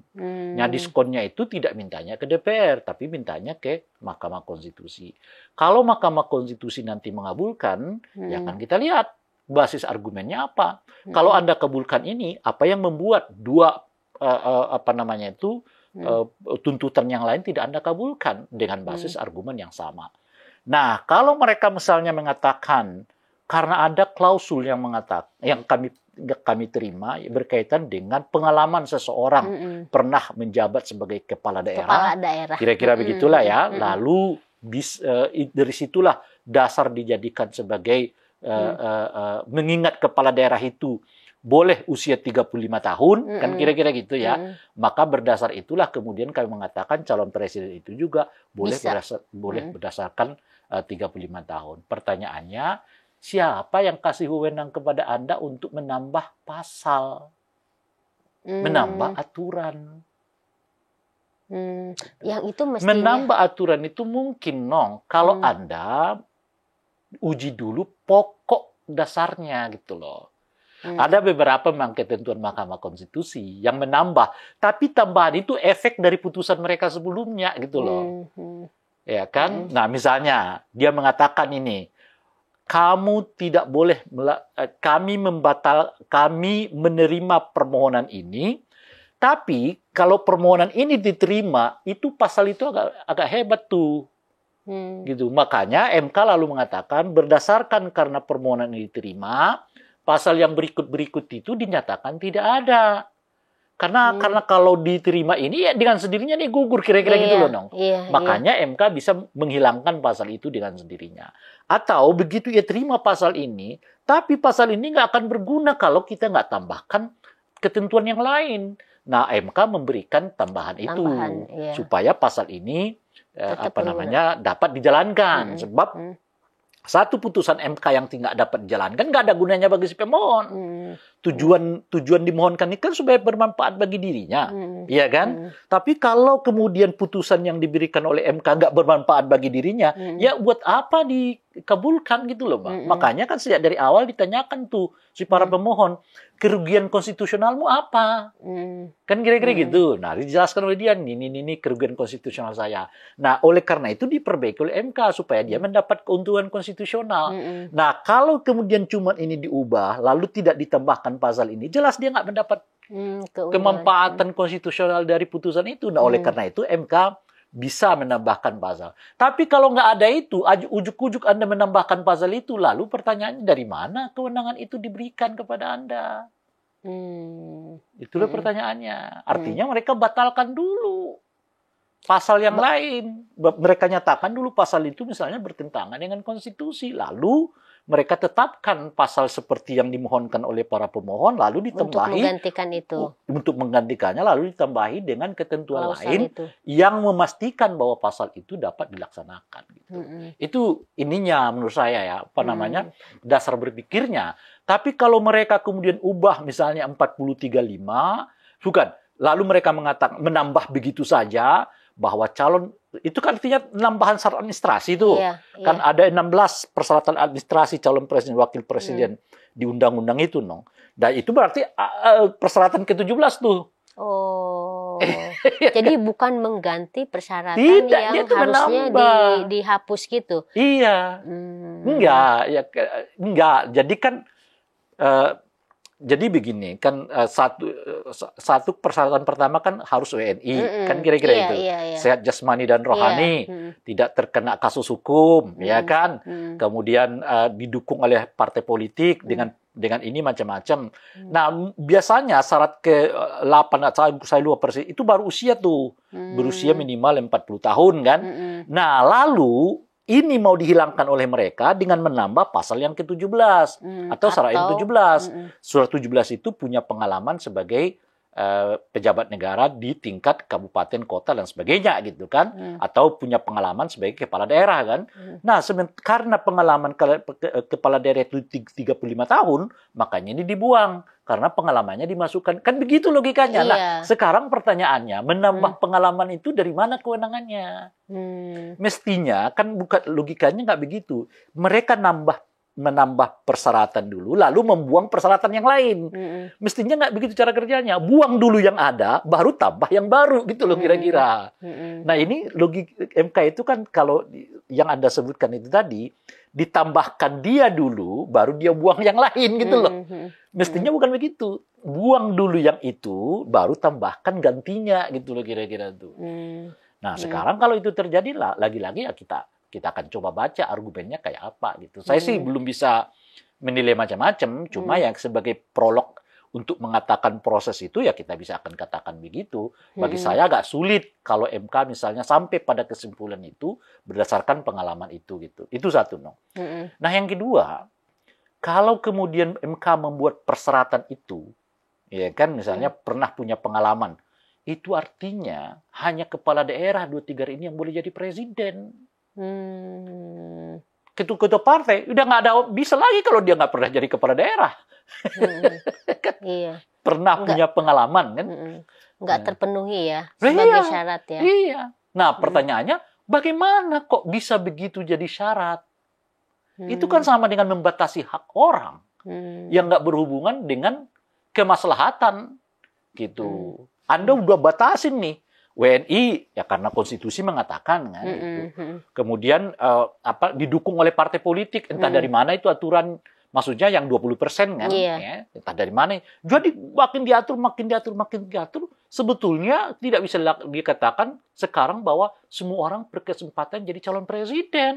Nah, diskonnya itu tidak mintanya ke DPR, tapi mintanya ke Mahkamah Konstitusi. Kalau Mahkamah Konstitusi nanti mengabulkan, ya kan kita lihat basis argumennya apa. Kalau Anda kabulkan ini, apa yang membuat dua tuntutan yang lain tidak Anda kabulkan dengan basis argumen yang sama. Nah, kalau mereka misalnya mengatakan karena ada klausul yang mengatakan yang kami terima berkaitan dengan pengalaman seseorang pernah menjabat sebagai kepala daerah. Kira-kira begitulah ya. Lalu dari situlah dasar dijadikan sebagai mengingat kepala daerah itu boleh usia 35 tahun, kan kira-kira gitu ya. Maka berdasar itulah kemudian kami mengatakan calon presiden itu juga boleh berdasarkan 35 tahun. Pertanyaannya, siapa yang kasih wewenang kepada Anda untuk menambah pasal, menambah aturan? Yang itu mestinya menambah aturan itu mungkin kalau Anda uji dulu pokok dasarnya gitu loh. Ada beberapa memang ketentuan Mahkamah Konstitusi yang menambah, tapi tambahan itu efek dari putusan mereka sebelumnya gitu loh. Ya kan? Nah, misalnya dia mengatakan ini, kamu tidak boleh kami menerima permohonan ini, tapi kalau permohonan ini diterima, itu pasal itu agak hebat tuh. Gitu. Makanya MK lalu mengatakan berdasarkan karena permohonan ini diterima, pasal yang berikut itu dinyatakan tidak ada. Karena kalau diterima ini ya dengan sendirinya nih gugur kira-kira gitu loh, Nong. Makanya MK bisa menghilangkan pasal itu dengan sendirinya. Atau begitu ia terima pasal ini, tapi pasal ini nggak akan berguna kalau kita nggak tambahkan ketentuan yang lain. Nah, MK memberikan tambahan itu supaya pasal ini dapat dijalankan. Sebab satu putusan MK yang tidak dapat dijalankan nggak ada gunanya bagi si pemohon. Tujuan dimohonkan ini kan supaya bermanfaat bagi dirinya, iya kan? Tapi kalau kemudian putusan yang diberikan oleh MK nggak bermanfaat bagi dirinya, ya buat apa dikabulkan gitu loh, Mbak? Makanya kan sejak dari awal ditanyakan tuh si para pemohon, kerugian konstitusionalmu apa? Kan kira-kira gitu. Nah, dijelaskan oleh dia, ini kerugian konstitusional saya. Nah, oleh karena itu diperbaiki oleh MK supaya dia mendapat keuntungan konstitusional. Nah, kalau kemudian cuma ini diubah, lalu tidak ditambahkan pasal ini, jelas dia nggak mendapat kemanfaatan konstitusional dari putusan itu. Nah, oleh karena itu MK bisa menambahkan pasal. Tapi kalau nggak ada itu, ujuk-ujuk Anda menambahkan pasal itu, lalu pertanyaannya dari mana kewenangan itu diberikan kepada Anda? Itulah pertanyaannya. Artinya mereka batalkan dulu pasal yang lain. Mereka nyatakan dulu pasal itu misalnya bertentangan dengan konstitusi. Lalu mereka tetapkan pasal seperti yang dimohonkan oleh para pemohon, lalu ditambahi untuk menggantikan itu. Untuk menggantikannya lalu ditambahi dengan ketentuan lain yang memastikan bahwa pasal itu dapat dilaksanakan. Gitu. Itu ininya menurut saya ya, dasar berpikirnya. Tapi kalau mereka kemudian ubah misalnya 4035, bukan, lalu mereka mengatakan menambah begitu saja bahwa calon itu kan artinya penambahan syarat administrasi itu. Kan ada 16 persyaratan administrasi calon presiden wakil presiden di undang-undang itu, Nong. Dan itu berarti persyaratan ke-17 tuh. Jadi bukan mengganti persyaratan yang harusnya dihapus gitu. Iya. Enggak. Jadi kan jadi begini kan satu persyaratan pertama kan harus WNI kan kira-kira itu sehat jasmani dan rohani, tidak terkena kasus hukum, ya kan, kemudian didukung oleh partai politik dengan ini macam-macam. Nah, biasanya syarat ke-8 saya lupa persis itu baru usia tuh, berusia minimal 40 tahun kan. Nah, lalu ini mau dihilangkan oleh mereka dengan menambah pasal yang ke-17 atau syarat yang ke-17. Surat 17 itu punya pengalaman sebagai pejabat negara di tingkat kabupaten, kota dan sebagainya gitu kan, atau punya pengalaman sebagai kepala daerah kan. Nah, karena pengalaman kepala daerah itu 35 tahun, makanya ini dibuang karena pengalamannya dimasukkan. Kan begitu logikanya. Nah, sekarang pertanyaannya, menambah pengalaman itu dari mana kewenangannya? Mestinya kan bukan, logikanya nggak begitu. Mereka menambah persyaratan dulu, lalu membuang persyaratan yang lain. Mestinya nggak begitu cara kerjanya. Buang dulu yang ada, baru tambah yang baru gitu loh kira-kira. Nah, ini logik MK itu kan kalau yang Anda sebutkan itu tadi, ditambahkan dia dulu, baru dia buang yang lain gitu loh. Mestinya bukan begitu. Buang dulu yang itu, baru tambahkan gantinya gitu loh kira-kira tuh. Nah, sekarang kalau itu terjadi, lagi-lagi ya kita akan coba baca argumennya kayak apa gitu. Saya sih belum bisa menilai macam-macam, cuma yang sebagai prolog untuk mengatakan proses itu ya kita bisa akan katakan begitu. Bagi saya agak sulit kalau MK misalnya sampai pada kesimpulan itu berdasarkan pengalaman itu gitu. Itu satu, no. Nah, yang kedua, kalau kemudian MK membuat persyaratan itu, ya kan misalnya pernah punya pengalaman, itu artinya hanya kepala daerah 2-3 ini yang boleh jadi presiden. Ketua partai udah nggak ada bisa lagi kalau dia nggak pernah jadi kepala daerah. Kan pernah punya pengalaman kan, nggak terpenuhi ya sebagai syarat ya. Iya. Nah, pertanyaannya bagaimana kok bisa begitu jadi syarat? Itu kan sama dengan membatasi hak orang yang nggak berhubungan dengan kemaslahatan gitu. Anda udah batasin nih WNI ya karena konstitusi mengatakan kan gitu. Kemudian didukung oleh partai politik entah dari mana itu aturan, maksudnya yang 20% kan ya, entah dari mana. Jadi makin diatur sebetulnya tidak bisa dikatakan sekarang bahwa semua orang berkesempatan jadi calon presiden.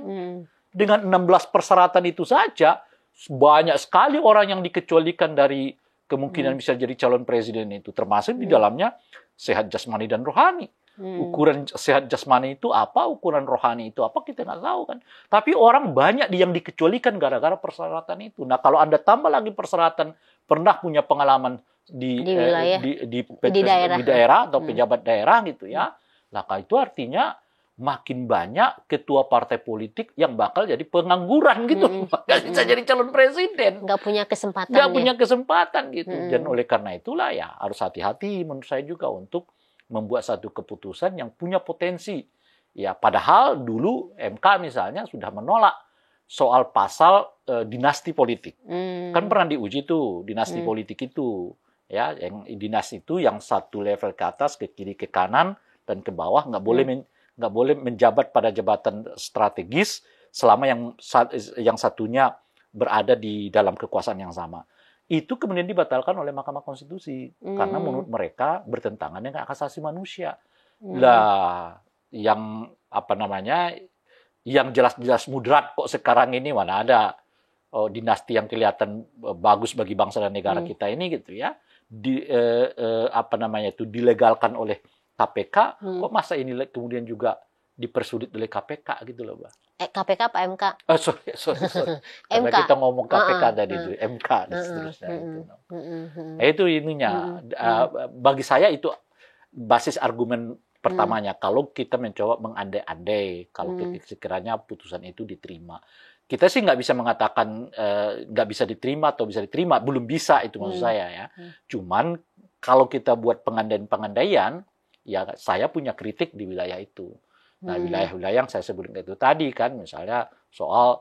Dengan 16 persyaratan itu saja banyak sekali orang yang dikecualikan dari kemungkinan bisa jadi calon presiden itu, termasuk di dalamnya sehat jasmani dan rohani. Ukuran sehat jasmani itu apa, ukuran rohani itu apa, kita nggak tahu kan. Tapi orang banyak yang dikecualikan gara-gara persyaratan itu. Nah kalau Anda tambah lagi persyaratan pernah punya pengalaman di daerah atau pejabat daerah gitu ya, maka itu artinya makin banyak ketua partai politik yang bakal jadi pengangguran gitu, nggak bisa jadi calon presiden, nggak punya kesempatan gitu. Dan oleh karena itulah ya harus hati-hati menurut saya juga untuk membuat satu keputusan yang punya potensi. Ya padahal dulu MK misalnya sudah menolak soal pasal dinasti politik, kan pernah diuji tuh dinasti politik itu, ya yang dinasti itu yang satu level ke atas, ke kiri, ke kanan dan ke bawah nggak boleh menjabat pada jabatan strategis selama yang satunya berada di dalam kekuasaan yang sama. Itu kemudian dibatalkan oleh Mahkamah Konstitusi karena menurut mereka bertentangan dengan hak asasi manusia. Lah, yang yang jelas-jelas mudarat kok sekarang ini mana ada dinasti yang kelihatan bagus bagi bangsa dan negara kita ini gitu ya. Dilegalkan oleh KPK, kok masa ini kemudian juga dipersulit oleh KPK gitu loh, Mbak. KPK apa MK? Sorry. Karena kita ngomong KPK tadi itu, MK dan seterusnya. Itu ininya. Bagi saya itu basis argumen pertamanya. Kalau kita mencoba mengandai-andai, kalau sekiranya putusan itu diterima. Kita sih nggak bisa mengatakan nggak bisa diterima atau bisa diterima. Belum bisa itu maksud saya ya. Cuman kalau kita buat pengandaian, ya saya punya kritik di wilayah itu. Nah wilayah-wilayah yang saya sebutkan itu tadi kan, misalnya soal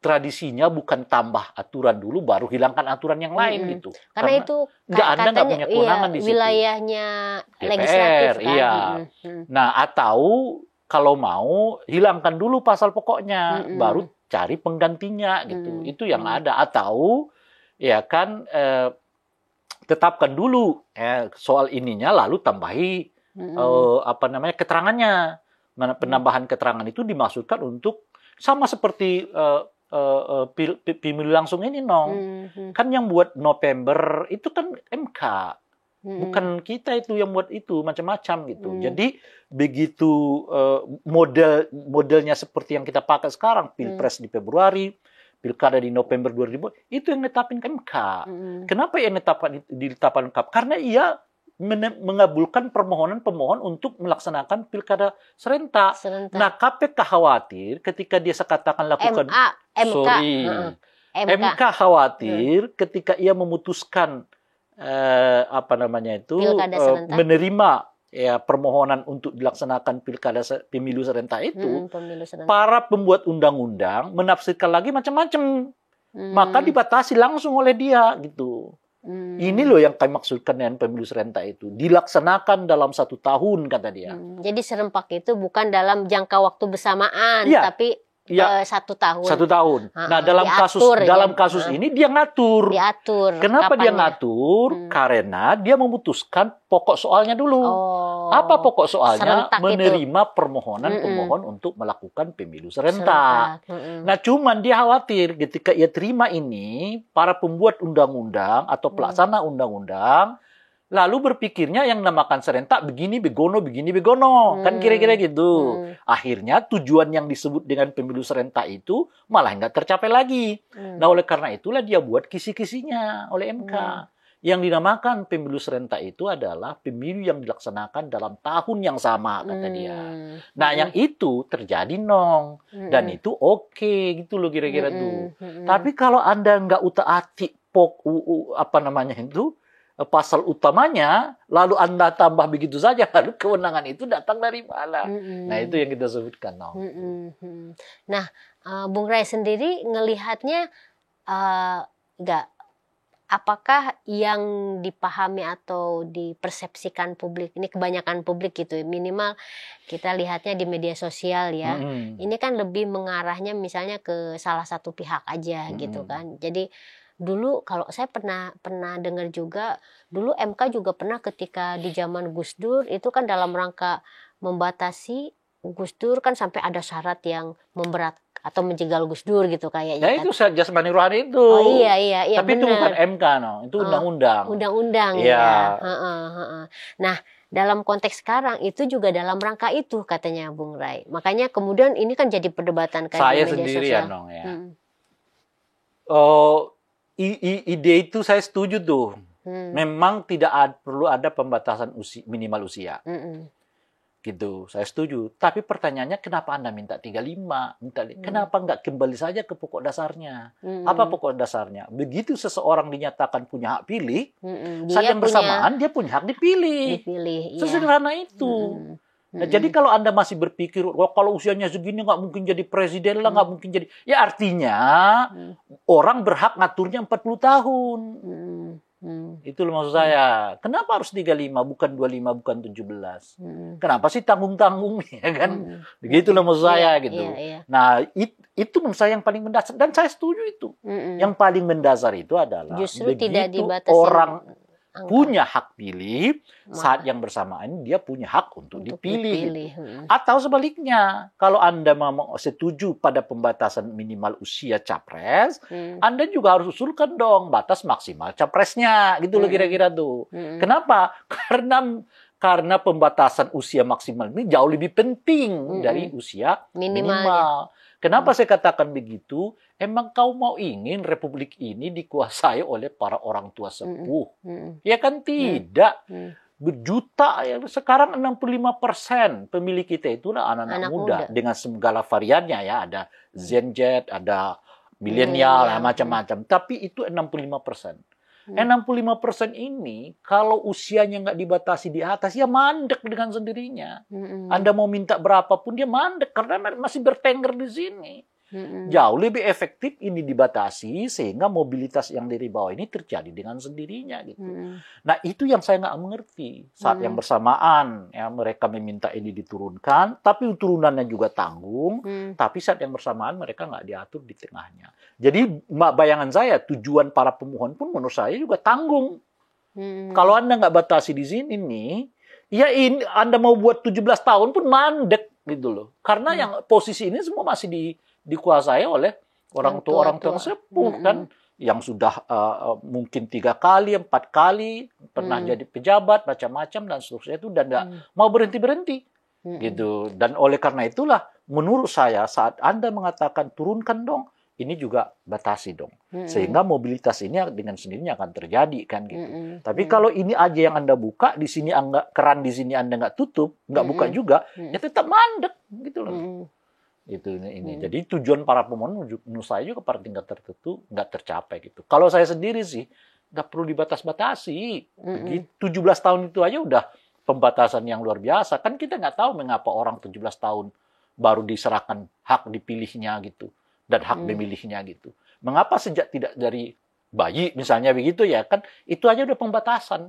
tradisinya bukan tambah aturan dulu baru hilangkan aturan yang lain gitu. Karena itu Anda nggak punya kewenangan di situ. Wilayahnya DPR, legislatif kan. Iya. Nah atau kalau mau hilangkan dulu pasal pokoknya, baru cari penggantinya gitu. Itu yang ada. Atau ya kan tetapkan dulu soal ininya lalu tambahi keterangannya. Penambahan keterangan itu dimaksudkan untuk sama seperti pemilu langsung ini kan yang buat November itu kan MK, bukan kita itu yang buat itu macam-macam gitu. Jadi begitu modelnya seperti yang kita pakai sekarang, pilpres di Februari, pilkada di November 2000, itu yang netapin MK. Kenapa yang ditetapkan MK? Karena ia mengabulkan permohonan pemohon untuk melaksanakan pilkada serentak. Nah, KPK khawatir ketika dia katakan lakukan MK khawatir ketika ia memutuskan menerima permohonan untuk dilaksanakan pemilu serentak itu, para pembuat undang-undang menafsirkan lagi macam-macam, maka dibatasi langsung oleh dia gitu. Ini loh yang kami maksudkan dengan pemilu serentak itu dilaksanakan dalam 1 tahun kata dia. Jadi serempak itu bukan dalam jangka waktu bersamaan, tapi 1 tahun. 1 tahun. Nah dalam kasus ini dia ngatur. Kenapa dia ngatur? Karena dia memutuskan pokok soalnya dulu. Apa pokok soalnya? Menerima permohonan pemohon untuk melakukan pemilu serentak. Nah cuman dia khawatir ketika ia terima ini, para pembuat undang-undang atau pelaksana undang-undang lalu berpikirnya yang namakan serentak begini begono kan kira-kira gitu. Akhirnya tujuan yang disebut dengan pemilu serentak itu malah nggak tercapai lagi. Nah oleh karena itulah dia buat kisi-kisinya oleh MK. Yang dinamakan pemilu serentak itu adalah pemilu yang dilaksanakan dalam tahun yang sama kata dia. Nah yang itu terjadi dan itu oke gitu loh kira-kira tuh. Tapi kalau Anda nggak utak-atik pasal utamanya, lalu Anda tambah begitu saja, lalu kewenangan itu datang dari mana? Nah, itu yang kita sebutkan. Nah, Bung Rai sendiri ngelihatnya nggak, apakah yang dipahami atau dipersepsikan publik ini, kebanyakan publik gitu, minimal kita lihatnya di media sosial ya, ini kan lebih mengarahnya misalnya ke salah satu pihak aja gitu kan. Jadi dulu kalau saya pernah dengar juga, dulu MK juga pernah ketika di zaman Gus Dur itu kan dalam rangka membatasi Gus Dur kan sampai ada syarat yang memberat atau menjegal Gus Dur gitu kayaknya. Ya itu jasmani rohani itu. Oh iya Tapi bener. itu bukan MK itu undang-undang. Undang-undang ya. Nah, dalam konteks sekarang itu juga dalam rangka itu katanya Bung Rai. Makanya kemudian ini kan jadi perdebatan kayak saya di media sendiri sosial. ya Nong ya. Ide itu saya setuju tuh. Memang tidak perlu ada pembatasan minimal usia. Gitu, saya setuju. Tapi pertanyaannya kenapa Anda minta 35? Kenapa nggak kembali saja ke pokok dasarnya? Apa pokok dasarnya? Begitu seseorang dinyatakan punya hak pilih, saat yang bersamaan dia punya hak dipilih. Sesederhana itu. Nah, jadi kalau Anda masih berpikir, kalau usianya segini nggak mungkin jadi presiden lah, nggak mungkin jadi, ya artinya orang berhak ngaturnya 40 tahun. Itu loh maksud saya. Kenapa harus 35 bukan 25 bukan 17? Kenapa sih tanggung-tanggung ya kan? Begitu loh maksud saya gitu. Nah, itu menurut saya yang paling mendasar dan saya setuju itu. Yang paling mendasar itu adalah justru begitu tidak dibatasi orang punya hak pilih, saat yang bersamaan dia punya hak untuk dipilih. Atau sebaliknya, kalau Anda mau setuju pada pembatasan minimal usia capres, Anda juga harus usulkan dong batas maksimal capresnya, gitu loh kira-kira tuh. Kenapa? Karena pembatasan usia maksimal ini jauh lebih penting dari usia minimal. Kenapa saya katakan begitu? Emang kau mau ingin republik ini dikuasai oleh para orang tua sepuh? Ya kan tidak. Berjuta, ya. Sekarang 65% pemilih kita itulah anak-anak muda. Dengan segala variannya ya. Ada Gen Z, ada milenial, macam-macam. Tapi itu 65%. 65% ini kalau usianya nggak dibatasi di atas ya mandek dengan sendirinya. Anda mau minta berapapun dia mandek karena masih bertengger di sini. Jauh lebih efektif ini dibatasi sehingga mobilitas yang dari bawah ini terjadi dengan sendirinya gitu. Nah itu yang saya nggak mengerti. Saat yang bersamaan ya mereka meminta ini diturunkan, tapi turunannya juga tanggung. Tapi saat yang bersamaan mereka nggak diatur di tengahnya. Jadi bayangan saya tujuan para pemohon pun menurut saya juga tanggung. Kalau Anda nggak batasi di sini nih, ya ini Anda mau buat 17 tahun pun mandek gitu loh. Karena yang posisi ini semua masih dikuasai oleh orang tua sepuh kan yang sudah mungkin 3 kali, 4 kali pernah jadi pejabat macam-macam dan seterusnya itu dan nggak mau berhenti gitu. Dan oleh karena itulah menurut saya saat Anda mengatakan turunkan dong, ini juga batasi dong sehingga mobilitas ini dengan sendirinya akan terjadi kan gitu. Tapi kalau ini aja yang Anda buka di sini keran di sini Anda nggak tutup, nggak buka juga, ya tetap mandek gitu loh. Itu ini. Jadi tujuan para pemohon menurut saya juga pada tingkat tertentu nggak tercapai gitu. Kalau saya sendiri sih nggak perlu dibatas-batasi. 17 tahun itu aja udah pembatasan yang luar biasa. Kan kita nggak tahu mengapa orang 17 tahun baru diserahkan hak dipilihnya gitu dan hak memilihnya gitu. Mengapa sejak tidak dari bayi misalnya begitu ya kan? Itu aja udah pembatasan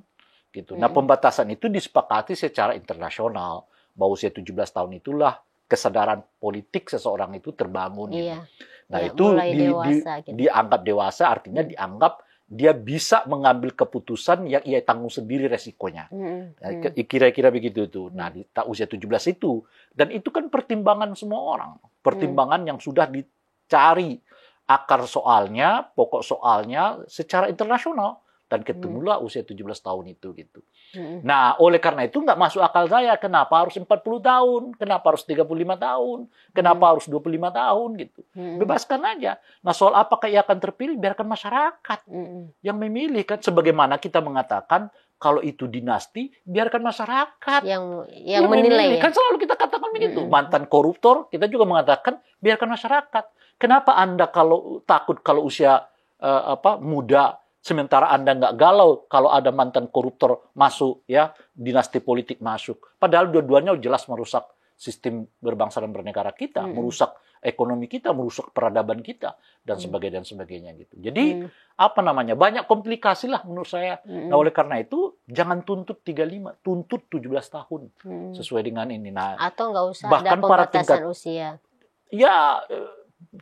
gitu. Nah pembatasan itu disepakati secara internasional bahwa usia 17 tahun itulah kesadaran politik seseorang itu terbangun. Gitu. Nah itu dianggap dewasa artinya dianggap dia bisa mengambil keputusan yang ia tanggung sendiri resikonya. Kira-kira begitu tuh. Nah di usia 17 itu dan itu kan pertimbangan semua orang, pertimbangan yang sudah dicari akar soalnya, pokok soalnya secara internasional. Dan ketemulah usia 17 tahun itu gitu. Nah, oleh karena itu nggak masuk akal saya. Kenapa harus 40 tahun? Kenapa harus 35 tahun? Kenapa harus 25 tahun gitu? Bebaskan aja. Nah, soal apakah ia akan terpilih, biarkan masyarakat yang memilih kan. Sebagaimana kita mengatakan kalau itu dinasti, biarkan masyarakat yang menilai. Kan selalu kita katakan begitu. Mantan koruptor, kita juga mengatakan biarkan masyarakat. Kenapa Anda takut kalau usia muda sementara Anda nggak galau kalau ada mantan koruptor masuk ya dinasti politik masuk. Padahal dua-duanya jelas merusak sistem berbangsa dan bernegara kita, merusak ekonomi kita, merusak peradaban kita dan sebagainya gitu. Jadi banyak komplikasi lah menurut saya. Nah, oleh karena itu jangan tuntut 35, tuntut 17 tahun sesuai dengan ini. Nah, atau nggak usah bahkan ada para pembatasan usia. Ya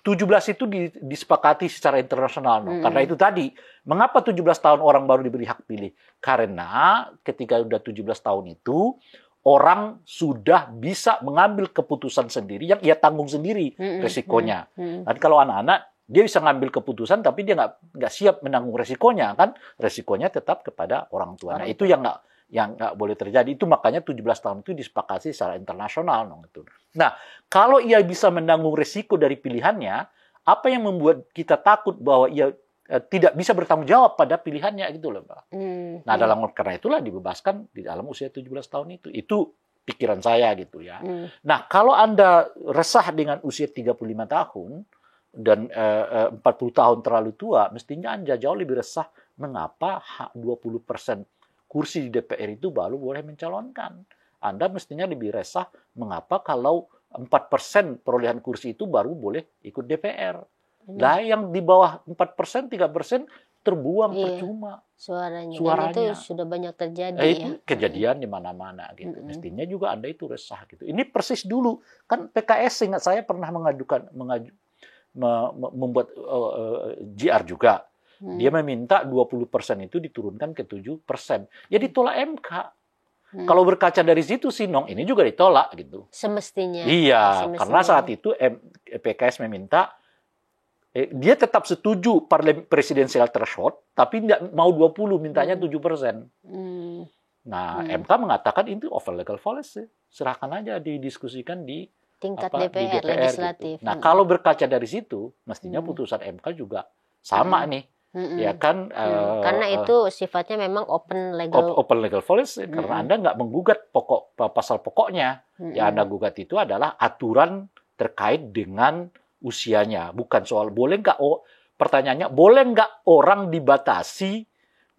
17 itu disepakati secara internasional. Karena itu tadi, mengapa 17 tahun orang baru diberi hak pilih? Karena ketika udah 17 tahun itu orang sudah bisa mengambil keputusan sendiri yang ia tanggung sendiri resikonya. Dan kalau anak-anak dia bisa ngambil keputusan tapi dia nggak siap menanggung resikonya, kan resikonya tetap kepada orang tua. Nah, itu yang nggak boleh terjadi. Itu makanya 17 tahun itu disepakati secara internasional. Nah, kalau ia bisa menanggung resiko dari pilihannya, apa yang membuat kita takut bahwa ia tidak bisa bertanggung jawab pada pilihannya gitu loh, Pak. Nah, karena itulah dibebaskan di dalam usia 17 tahun itu. Itu pikiran saya gitu ya. Nah, kalau Anda resah dengan usia 35 tahun dan 40 tahun terlalu tua, mestinya Anda jauh lebih resah mengapa 20% kursi di DPR itu baru boleh mencalonkan. Anda mestinya lebih resah mengapa kalau 4% perolehan kursi itu baru boleh ikut DPR. Lah yang di bawah 4%, 3% terbuang percuma suaranya. Dan itu sudah banyak terjadi itu kejadian di mana-mana gitu. Mestinya juga Anda itu resah gitu. Ini persis dulu kan PKS ingat saya pernah membuat GR juga. Dia meminta 20% itu diturunkan ke 7%. Ya ditolak MK. Kalau berkaca dari situ sih, ini juga ditolak gitu. Semestinya. Iya, karena saat itu PKS meminta dia tetap setuju presidensial threshold, tapi tidak mau 20, mintanya 7%. Nah, MK mengatakan itu over legal policy. Serahkan aja didiskusikan di tingkat di DPR legislatif. Gitu. Nah, kalau berkaca dari situ, mestinya putusan MK juga sama nih. Ya kan? Karena itu sifatnya memang open legal policy. Karena Anda nggak menggugat pasal pokoknya. Yang Anda gugat itu adalah aturan terkait dengan usianya, bukan soal pertanyaannya boleh nggak orang dibatasi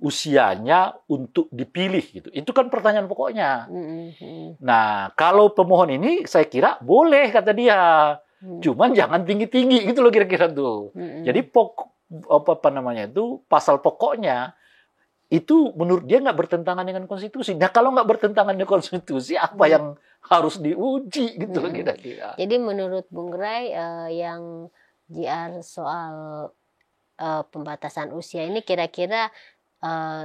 usianya untuk dipilih gitu. Itu kan pertanyaan pokoknya. Nah, kalau pemohon ini saya kira boleh kata dia. Cuman jangan tinggi-tinggi gitu loh kira-kira tuh. Jadi pasal pokoknya itu menurut dia nggak bertentangan dengan konstitusi. Nah, kalau nggak bertentangan dengan konstitusi, apa yang harus diuji gitu loh kira-kira. Jadi menurut Bung Rai yang GR soal pembatasan usia ini kira-kira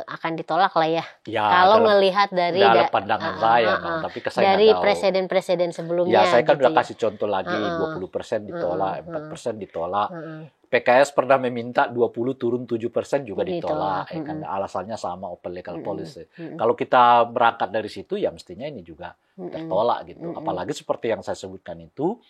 akan ditolak lah ya. Kalau ngelihat dari dalam pandangan saya, tapi dari presiden-presiden sebelumnya. Ya, saya kan udah kasih contoh lagi 20% ditolak, 4% ditolak. PKS pernah meminta 20 turun 7% juga ditolak. Karena alasannya sama open legal policy. Kalau kita berangkat dari situ ya mestinya ini juga tertolak gitu. Apalagi seperti yang saya sebutkan itu,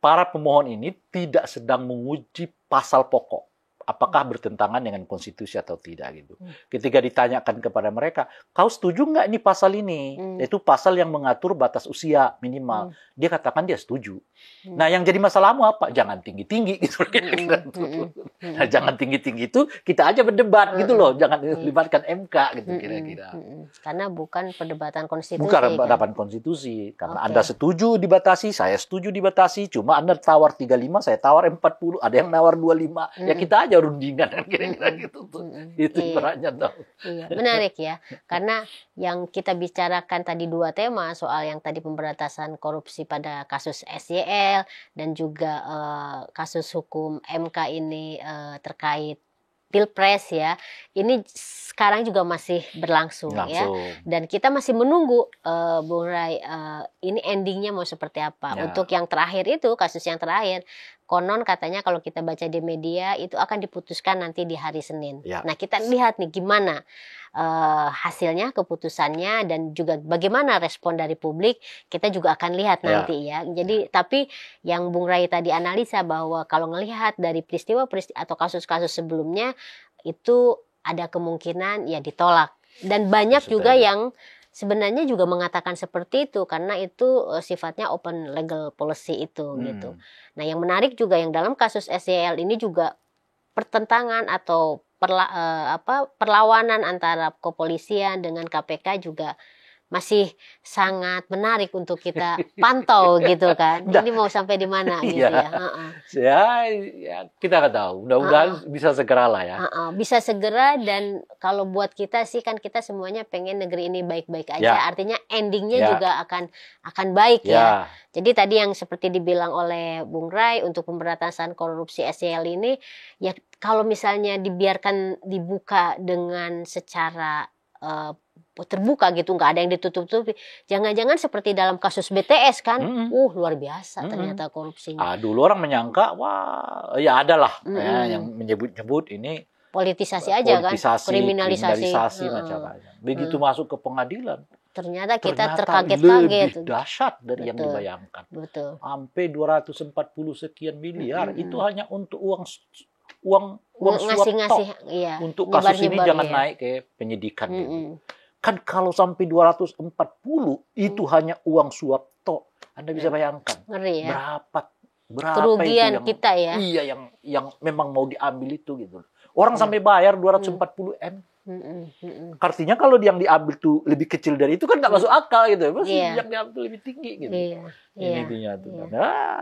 para pemohon ini tidak sedang menguji pasal pokok. Apakah bertentangan dengan konstitusi atau tidak gitu. Ketika ditanyakan kepada mereka, kau setuju nggak ini pasal ini? Itu pasal yang mengatur batas usia minimal. Dia katakan dia setuju. Nah, yang jadi masalahmu apa? Jangan tinggi-tinggi gitu. Nah, jangan tinggi-tinggi itu kita aja berdebat gitu loh. Jangan libatkan MK gitu kira-kira. Karena bukan perdebatan konstitusi. Bukan perdebatan konstitusi. Karena Anda setuju dibatasi, saya setuju dibatasi. Cuma Anda tawar 35, saya tawar 40. Ada yang nawar 25. Ya kita aja rundingan kira-kira gitu tuh. Itu perannya dong. Iya, menarik ya. Karena yang kita bicarakan tadi dua tema, soal yang tadi pemberantasan korupsi pada kasus SYL dan juga kasus hukum MK ini terkait Pilpres ya. Ini sekarang juga masih berlangsung ya. Dan kita masih menunggu Bung Rai ini endingnya mau seperti apa. Untuk yang terakhir itu, kasus yang terakhir, konon katanya kalau kita baca di media itu akan diputuskan nanti di hari Senin. Nah, kita lihat nih gimana hasilnya, keputusannya, dan juga bagaimana respon dari publik. Kita juga akan lihat nanti ya. Jadi tapi yang Bung Rai tadi analisa bahwa kalau ngelihat dari peristiwa atau kasus-kasus sebelumnya itu ada kemungkinan ya ditolak. Dan banyak juga yang sebenarnya juga mengatakan seperti itu karena itu sifatnya open legal policy itu gitu. Nah, yang menarik juga yang dalam kasus SYL ini juga pertentangan atau perlawanan antara kepolisian dengan KPK juga masih sangat menarik untuk kita pantau gitu kan. Ini mau sampai di mana gitu ya. Ya, kita nggak tahu. Mudah-mudahan bisa segera lah ya. Bisa segera, dan kalau buat kita sih kan kita semuanya pengen negeri ini baik-baik aja. Ya. Artinya endingnya juga akan baik ya. Jadi tadi yang seperti dibilang oleh Bung Rai untuk pemberantasan korupsi SYL ini, ya kalau misalnya dibiarkan dibuka dengan secara terbuka gitu, nggak ada yang ditutup-tutupi. Jangan-jangan seperti dalam kasus BTS kan, luar biasa ternyata korupsinya. Dulu orang menyangka, wah, ya ada lah yang menyebut-nyebut ini politisasi aja kan, kriminalisasi macam-macam. Begitu masuk ke pengadilan, ternyata kita terkaget-kaget. Lebih dahsyat dari yang dibayangkan. Betul. Sampai 240 sekian miliar itu hanya untuk uang suap tok. Iya, untuk kasus ini jangan naik ke penyidikan. Gitu. Kan kalau sampai 240 itu hanya uang suap tok. Anda bisa bayangkan. Ngeri ya. Berapa kerugian itu yang, kita ya. Iya, yang memang mau diambil itu gitu. Orang sampai bayar 240 M. Artinya kalau yang diambil tuh lebih kecil dari itu kan nggak masuk akal gitu. Pasti yang diambil tuh lebih tinggi gitu. Ini intinya tuh.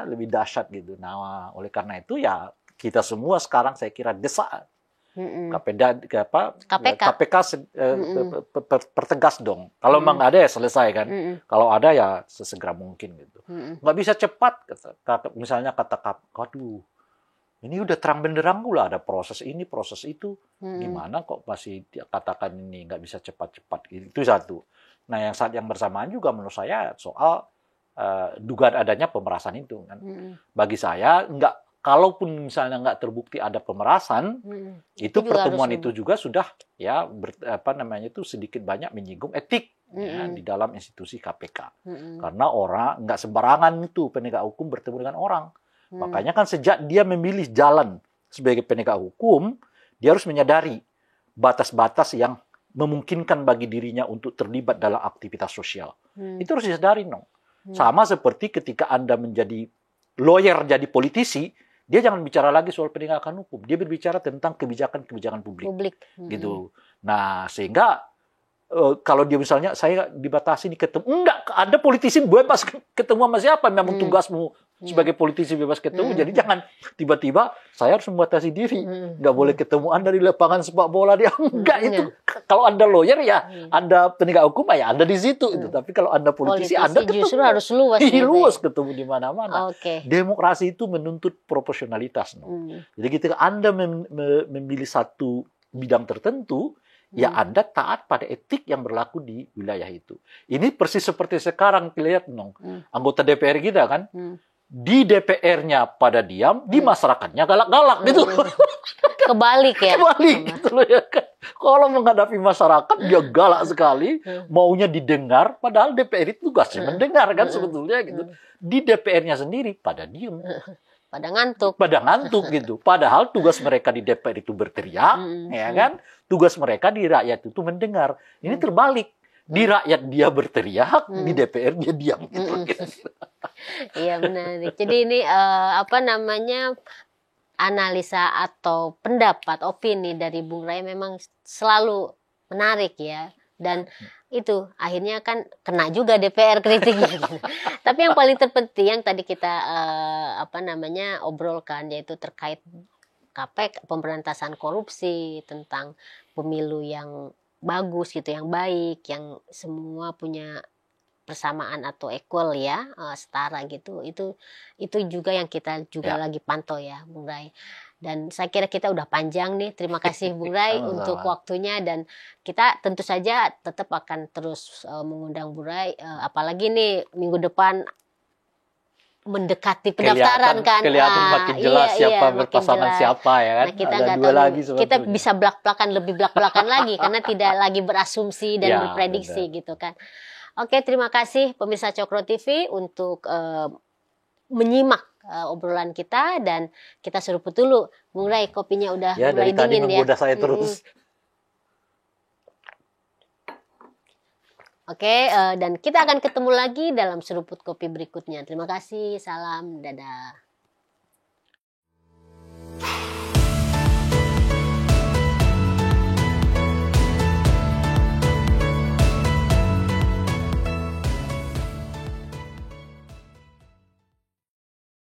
Lebih dahsyat gitu. Nah, oleh karena itu ya kita semua sekarang saya kira desak KPK pertegas dong. Kalau memang ada ya selesai kan. Kalau ada ya sesegera mungkin gitu. Nggak bisa cepat. Misalnya kata waduh, ini udah terang benderang pula ada proses ini proses itu. Gimana kok masih katakan ini nggak bisa cepat-cepat. Itu satu. Nah yang saat yang bersamaan juga menurut saya soal dugaan adanya pemerasan itu kan. Bagi saya kalaupun misalnya nggak terbukti ada pemerasan, itu pertemuan itu juga sudah ya itu sedikit banyak menyinggung etik ya, di dalam institusi KPK. Karena orang nggak sembarangan itu penegak hukum bertemu dengan orang. Makanya kan sejak dia memilih jalan sebagai penegak hukum, dia harus menyadari batas-batas yang memungkinkan bagi dirinya untuk terlibat dalam aktivitas sosial. Itu harus disadari, no. Sama seperti ketika Anda menjadi lawyer, jadi politisi, dia jangan bicara lagi soal penegakan hukum. Dia berbicara tentang kebijakan-kebijakan publik. Gitu. Nah, sehingga kalau dia misalnya saya dibatasi ketemu, enggak, ada politisi bebas ketemu sama siapa, memang tugasmu sebagai politisi bebas ketemu. Jadi jangan tiba-tiba saya harus membatasi diri, enggak boleh ketemu Anda di lapangan sepak bola dia. Enggak itu. Kalau Anda lawyer ya, Anda penegak hukum ya Anda di situ itu. Tapi kalau Anda politisi Anda justru harus luas. Luas ketemu di mana-mana. Okay. Demokrasi itu menuntut proporsionalitas. No? Jadi ketika Anda memilih satu bidang tertentu, ya Anda taat pada etik yang berlaku di wilayah itu. Ini persis seperti sekarang lihat dong, anggota DPR kita kan, di DPR-nya pada diam, di masyarakatnya galak-galak gitu. Kebalik ya. Kebalik gitu loh ya kan. Kalau menghadapi masyarakat dia galak sekali, maunya didengar, padahal DPR itu tugasnya mendengar kan sebetulnya gitu. Di DPR-nya sendiri pada diem. Pada ngantuk gitu. Padahal tugas mereka di DPR itu berteriak, ya kan? Tugas mereka di rakyat itu mendengar. Ini terbalik. Di rakyat dia berteriak, di DPR dia diam gitu. Iya menarik. Jadi ini analisa atau pendapat, opini dari Bung Rai memang selalu menarik ya. Dan itu akhirnya kan kena juga DPR kritiknya gitu. Tapi yang paling terpenting yang tadi kita obrolkan yaitu terkait KPK, pemberantasan korupsi, tentang pemilu yang bagus gitu, yang baik, yang semua punya persamaan atau equal ya, setara gitu. Itu juga yang kita juga lagi pantau ya, Bung Rai. Dan saya kira kita udah panjang nih. Terima kasih Bung Rai untuk waktunya, dan kita tentu saja tetap akan terus mengundang Bung Rai, apalagi nih minggu depan mendekati pendaftaran kan. Kelihatan makin jelas siapa berpasangan siapa ya kan. Nah, kita ada dua lagi kita bisa lebih belak-belakan lagi karena tidak lagi berasumsi dan berprediksi gitu kan. Oke, terima kasih pemirsa Cokro TV untuk menyimak obrolan kita, dan kita seruput dulu. Bung Rai, kopinya udah mulai dingin ya. Saya terus. Oke, dan kita akan ketemu lagi dalam seruput kopi berikutnya. Terima kasih, salam, dadah.